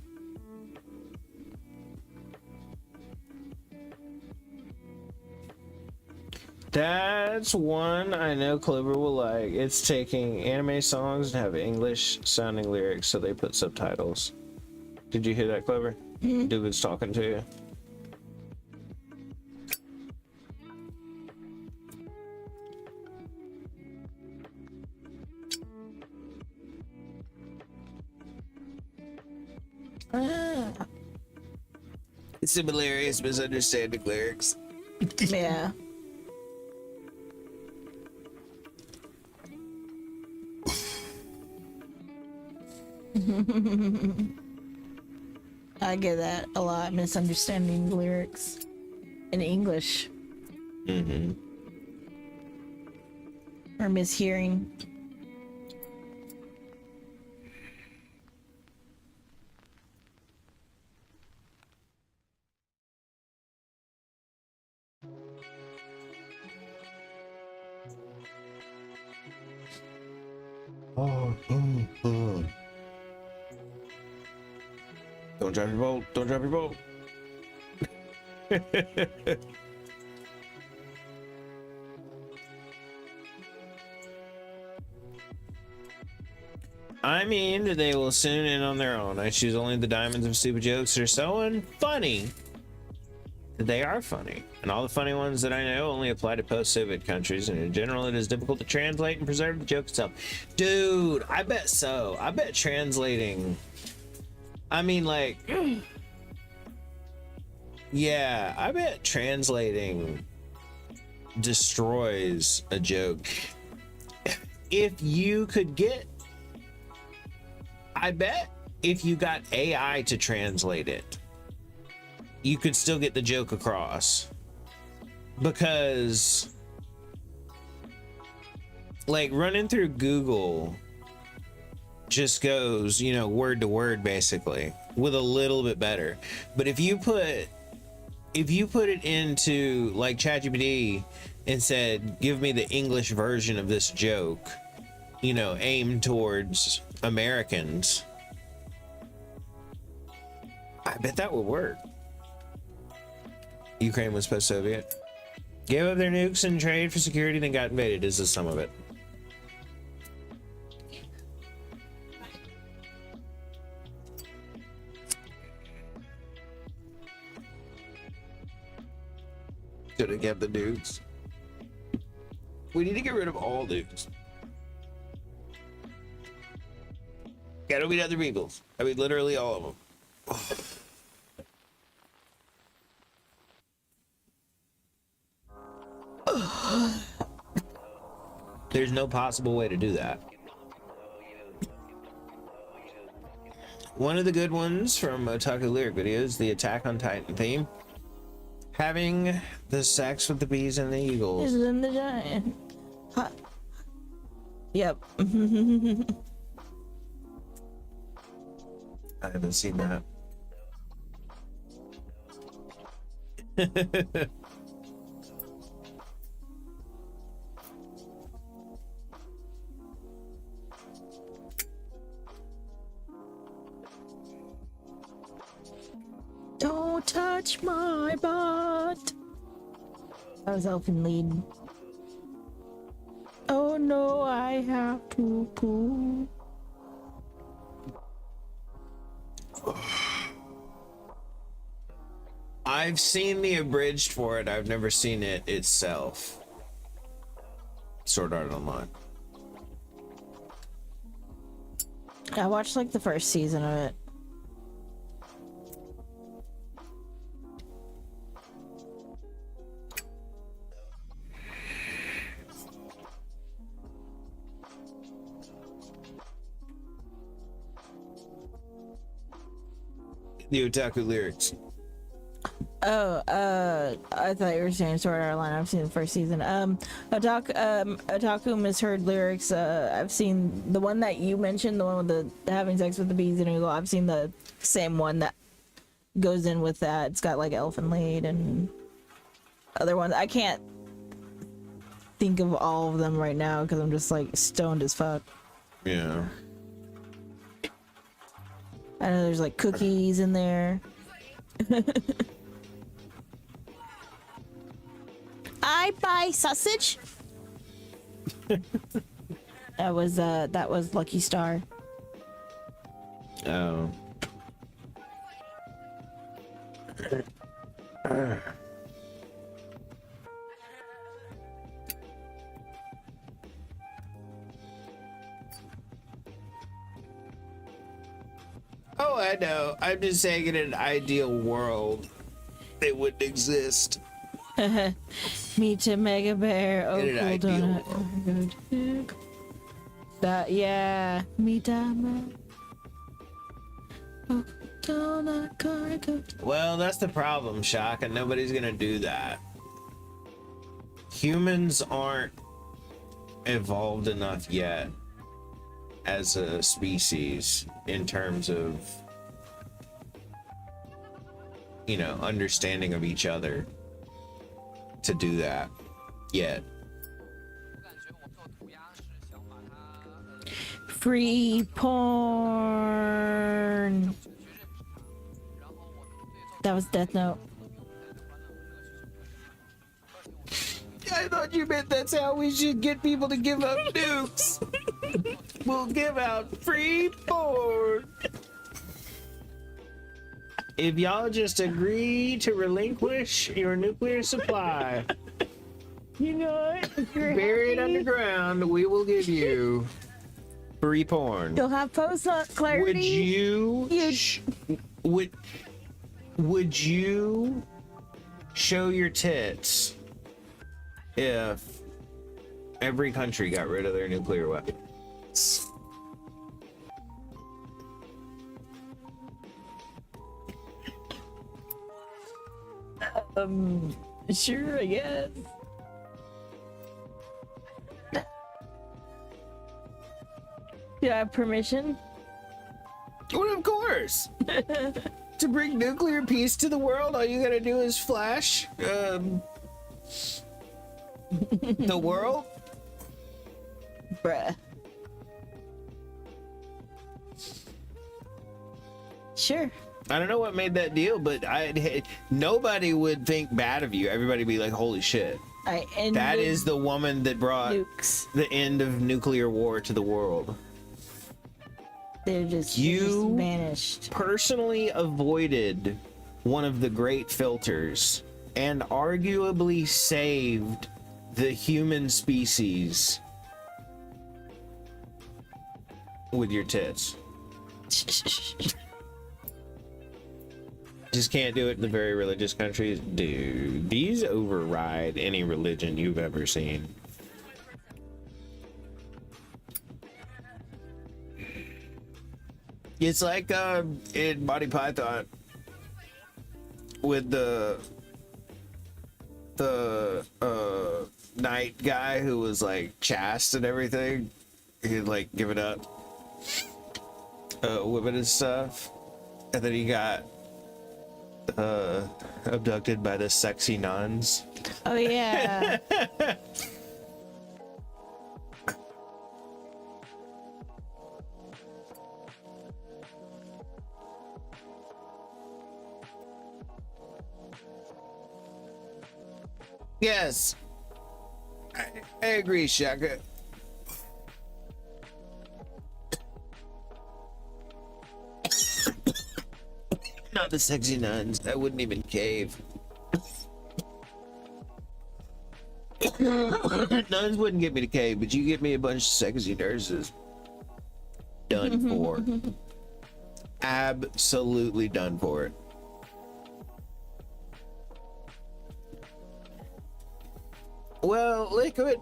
That's one I know Clover will like. It's taking anime songs and have English sounding lyrics, so they put subtitles. Did you hear that, Clover? Mm-hmm. Dude's talking to you. It's some hilarious misunderstanding lyrics.
Yeah. I get that a lot, misunderstanding lyrics in English.
Mm-hmm.
Or mishearing.
Don't drop your boat. Don't drop your boat. I mean, they will soon end on their own. I choose only the diamonds of stupid jokes that are so unfunny that they are funny. And all the funny ones that I know only apply to post-Soviet countries, and in general it is difficult to translate and preserve the joke itself. Dude, I bet so. I bet translating... I mean, like... Yeah, I bet translating destroys a joke. If you could get... I bet if you got AI to translate it, you could still get the joke across. Because, like, running through Google just goes, you know, word to word, basically, with a little bit better. But if you put it into, like, ChatGPT and said, give me the English version of this joke, you know, aimed towards Americans, I bet that would work. Ukraine was post-Soviet. Gave up their nukes and trade for security, then got invaded, is the sum of it. Could have kept the nukes. We need to get rid of all nukes. Gotta beat other people's. I mean, literally all of them. There's no possible way to do that. One of the good ones from Otaku Lyric videos, the Attack on Titan theme. Having the sex with the bees and the eagles.
Is in the giant. Huh. Yep.
I haven't seen that.
Don't touch my butt. That was Elfin Lead. Oh no, I have to poo.
I've seen the abridged for it. I've never seen it itself. Sword Art Online.
I watched like the first season of it.
The Otaku Lyrics.
Oh, I thought you were saying Sword Art Online. I've seen the first season. Otaku misheard lyrics. I've seen the one that you mentioned, the one with the having sex with the bees and eagle. I've seen the same one that goes in with that. It's got like Elfin Lead and other ones. I can't think of all of them right now because I'm just like stoned as fuck.
Yeah.
I know there's like cookies in there. I buy sausage. That was Lucky Star.
Oh. Oh, I know. I'm just saying in an ideal world, it wouldn't exist.
Meet a Mega Bear. Oh,
In an
cool
ideal
donut. That, yeah. Meet a man. Oh, donut cargo.
Well, that's the problem, Shock, and nobody's gonna do that. Humans aren't evolved enough yet as a species in terms of, you know, understanding of each other to do that yet.
Free porn. That was Death Note.
I thought you meant that's how we should get people to give up nukes. We'll give out free porn. If y'all just agree to relinquish your nuclear supply,
You know what? If you're
buried
happy,
underground, we will give you free porn.
you'll have post clarity.
Would you
You-
would you show your tits if every country got rid of their nuclear weapons?
Sure, I guess. Do I have permission?
Well, of course. To bring nuclear peace to the world, all you gotta do is flash the world.
Bruh. Sure.
I don't know what made that deal, but nobody would think bad of you. Everybody would be like, holy shit.
I ended
That is the woman that brought
nukes.
the end of nuclear war to the world.
They're just
You
vanished.
Personally avoided one of the great filters and arguably saved the human species with your tits. Just can't do it in the very religious countries. Dude, these override any religion you've ever seen. It's like in Monty Python with the knight guy who was like chaste and everything. He'd like give it up women and stuff, and then he got abducted by the sexy nuns.
Oh yeah.
Yes, I agree, Shaka. Not the sexy nuns. I wouldn't even cave. Nuns wouldn't get me to cave, but you get me a bunch of sexy nurses. Done for. Absolutely done for it. Well, Liquid.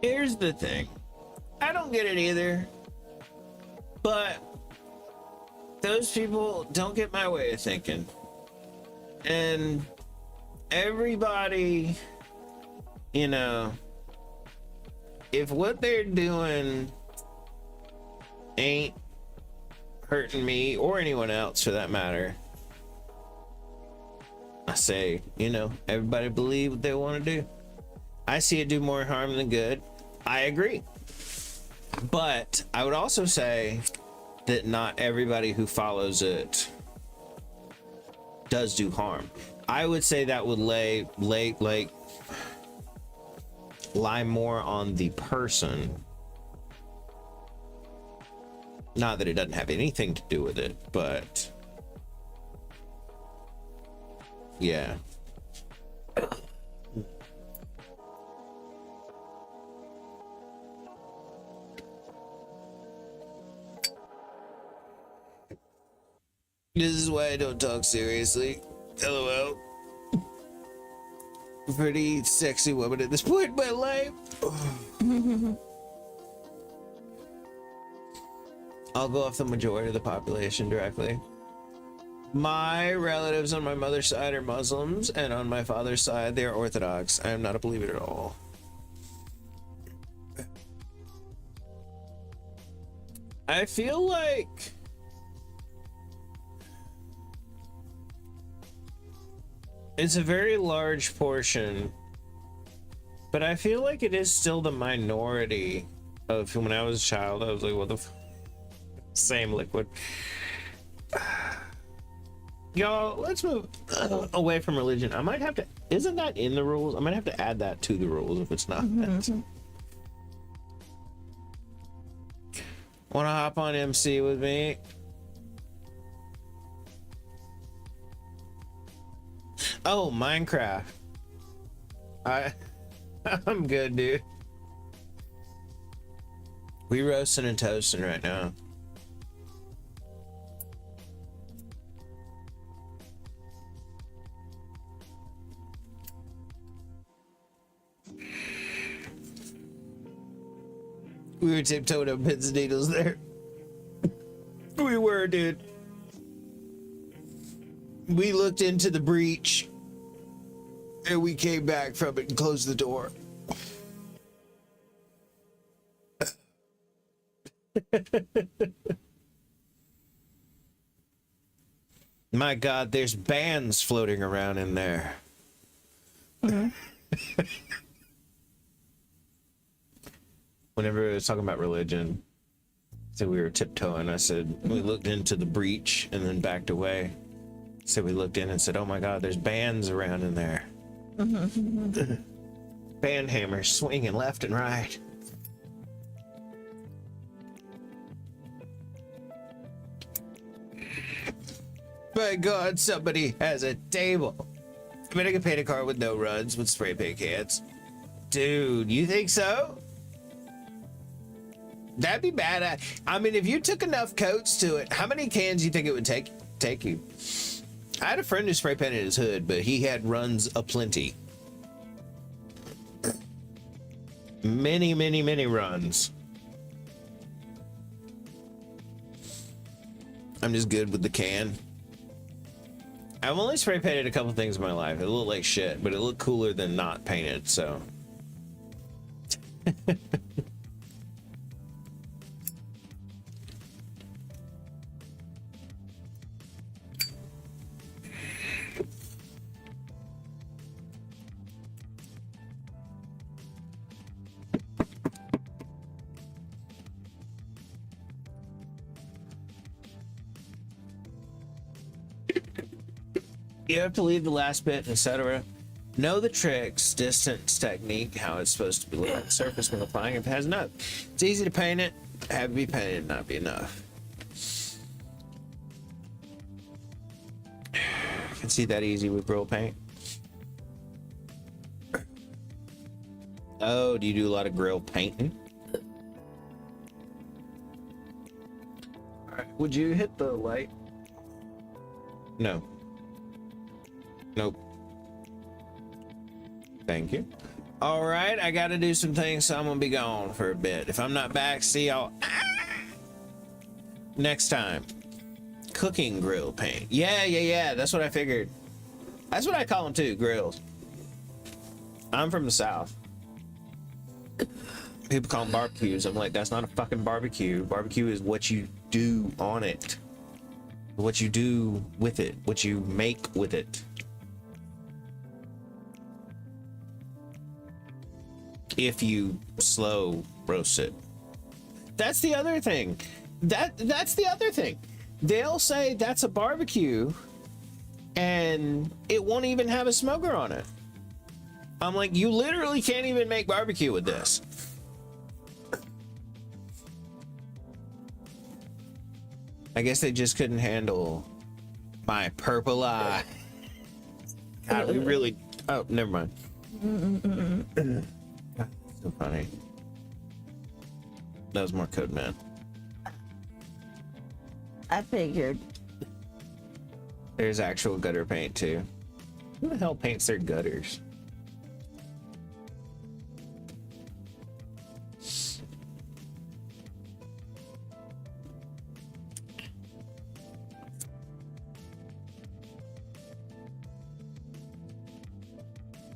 Here's the thing. I don't get it either. But those people don't get my way of thinking. And everybody, you know, if what they're doing ain't hurting me or anyone else for that matter, I say, you know, everybody believe what they want to do. I see it do more harm than good. I agree. But I would also say that not everybody who follows it does do harm. I would say that would lie more on the person. Not that it doesn't have anything to do with it, but yeah. This is why I don't talk seriously. LOL. Pretty sexy woman at this point in my life. I'll go off the majority of the population directly. My relatives on my mother's side are Muslims, and on my father's side, they are Orthodox. I am not a believer at all. I feel like it's a very large portion, but I feel like it is still the minority of when I was a child. I was like, what the same Liquid. Y'all, let's move away from religion. I might have to, isn't that in the rules? I might have to add that to the rules if it's not. Want to hop on MC with me? Oh, Minecraft. I'm good, dude. We roasting and toasting right now. We were tiptoeing up pins and needles there. We were, dude. We looked into the breach and we came back from it and closed the door. My God, there's bands floating around in there. Whenever we were talking about religion, so we were tiptoeing. I said, we looked into the breach and then backed away. So we looked in and said, oh my God, there's bands around in there. Band hammers swinging left and right. My God, somebody has a table. I mean, I could paint a car with no runs with spray paint cans. Dude, you think so? That'd be bad. I mean, if you took enough coats to it, how many cans do you think it would take you? I had a friend who spray painted his hood, but he had runs aplenty. Many, many, many runs. I'm just good with the can. I've only spray painted a couple things in my life. It looked like shit, but it looked cooler than not painted, so. You have to leave the last bit, etc. Know the tricks, distance, technique, how it's supposed to be lit on the surface when applying. If it has enough, it's easy to paint it. Have to be painted, not be enough. I can see that easy with grill paint. Oh, do you do a lot of grill painting? All right, would you hit the light? No. Nope. Thank you. All right, I got to do some things, so I'm gonna be gone for a bit. If I'm not back, see y'all next time. Cooking grill paint. Yeah. That's what I figured. That's what I call them too, grills. I'm from the South. People call them barbecues. I'm like, that's not a fucking barbecue. Barbecue is what you do on it, what you do with it, what you make with it. If you slow roast it. That's the other thing. That's the other thing. They'll say that's a barbecue and it won't even have a smoker on it. I'm like, you literally can't even make barbecue with this. I guess they just couldn't handle my purple eye. God, we really... Oh, never mind. So funny. That was more code, man.
I figured.
There's actual gutter paint too. Who the hell paints their gutters?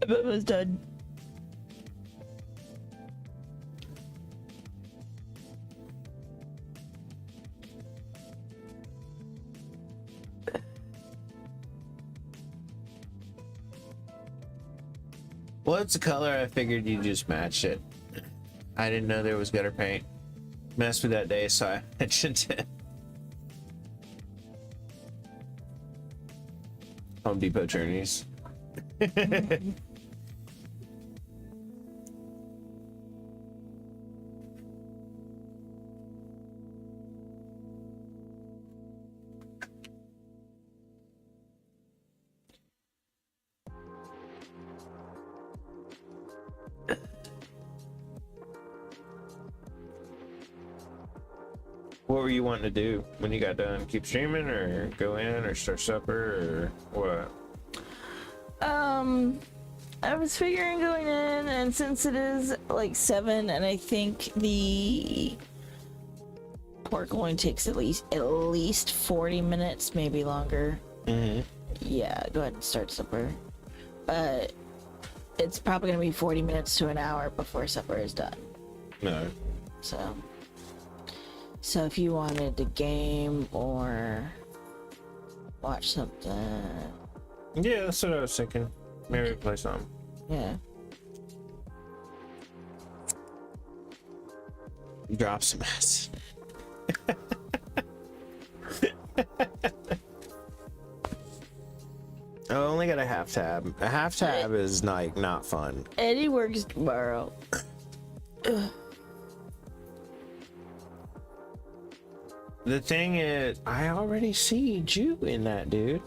It was done.
What's the color? I figured you just matched it. I didn't know there was gutter paint. Messed with that day, so I mentioned it. Home Depot journeys. What were you wanting to do when you got done? Keep streaming or go in or start supper or what?
I was figuring going in, and since it is like 7 and I think the pork only takes at least 40 minutes, maybe longer. Yeah, go ahead and start supper. But it's probably gonna be 40 minutes to an hour before supper is done.
No.
So if you wanted to game or watch something.
Yeah, that's what I was thinking. Maybe play something.
Yeah.
Drop some ass. I only got a half tab. A half tab is like not fun.
Eddie works tomorrow.
The thing is, I already see you in that, dude.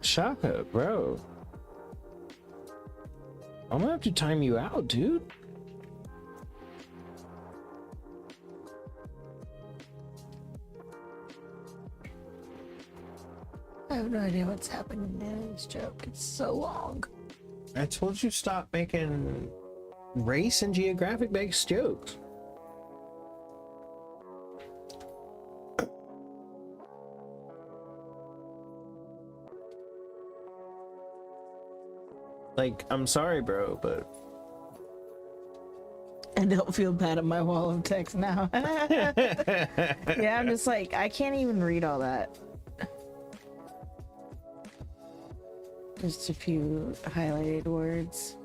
Shut up, bro. I'm gonna have to time you out, dude.
I have no idea what's happening in this joke. It's so long.
I told you stop making race and geographic based jokes. Like, I'm sorry, bro, but
I don't feel bad at my wall of text now. Yeah, I'm just like, I can't even read all that. Just a few highlighted words.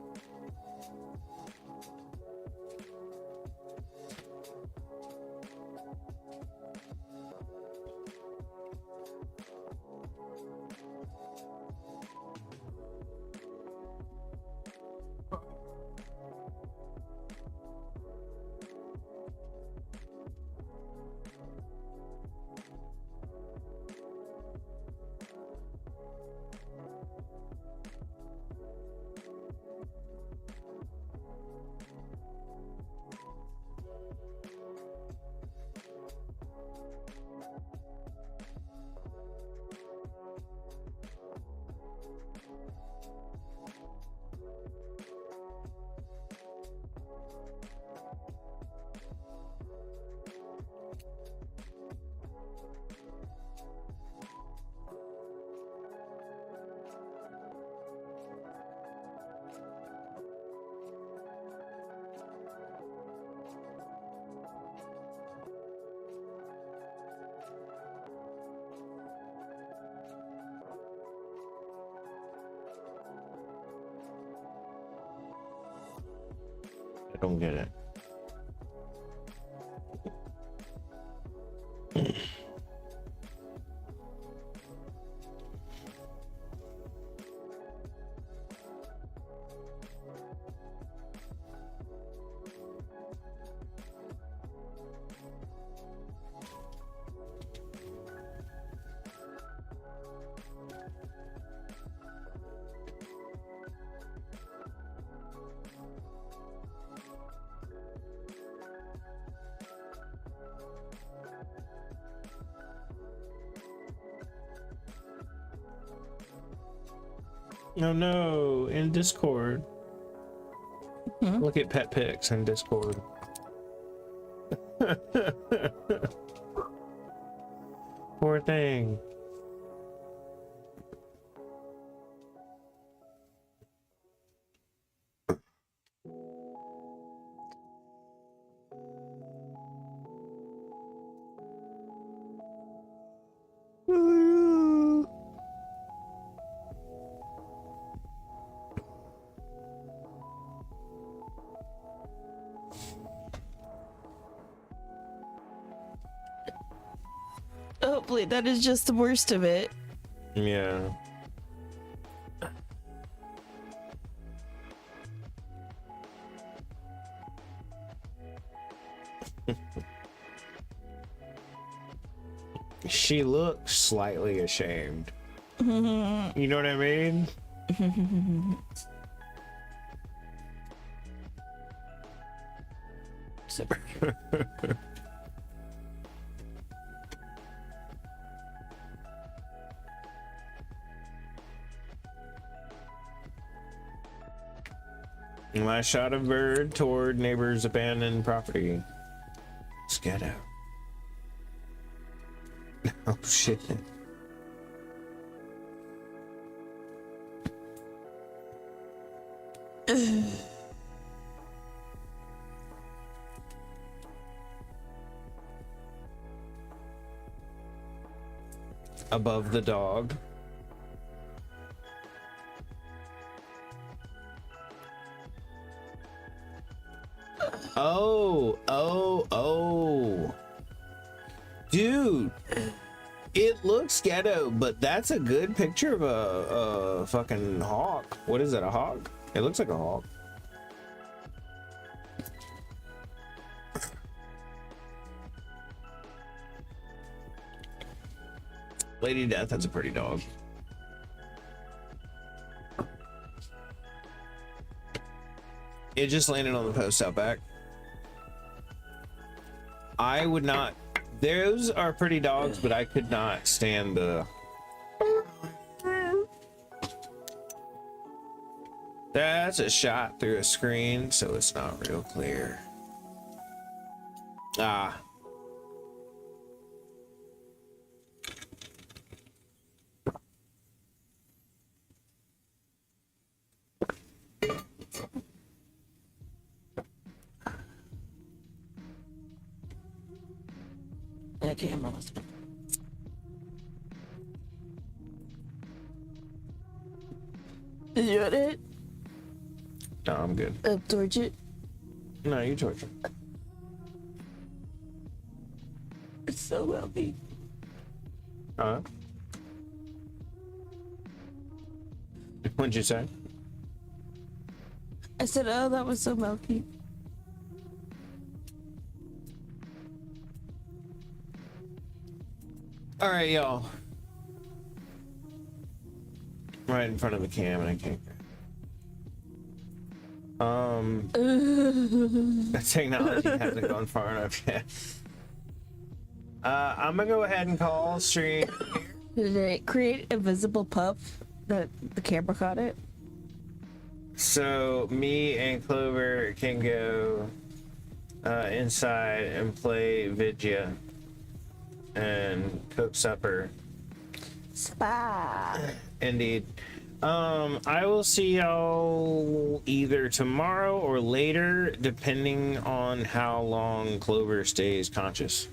I don't get it. Oh no, in Discord. Look at pet pics in Discord. Poor thing.
Hopefully that is just the worst of it.
Yeah. She looks slightly ashamed. You know what I mean? I shot a bird toward neighbor's abandoned property. Scatter. Oh shit. Above the dog. Oh. Dude, it looks ghetto, but that's a good picture of a fucking hawk. What is it, a hawk? It looks like a hawk. Lady Death, that's a pretty dog. It just landed on the post out back. I would not. Those are pretty dogs, but I could not stand the. That's a shot through a screen, so it's not real clear. Ah.
That camera was. Is you at it?
No, I'm good.
Up towards it?
No, you torture.
It's so wealthy.
Huh? What'd you say?
I said, oh, that was so milky.
All right, y'all. Right in front of the cam, and I can't. The technology hasn't gone far enough yet. I'm gonna go ahead and call stream.
Did it create a visible puff that the camera caught it?
So me and Clover can go inside and play Vidya and cook supper.
Spa.
Indeed. I will see y'all either tomorrow or later, depending on how long Clover stays conscious.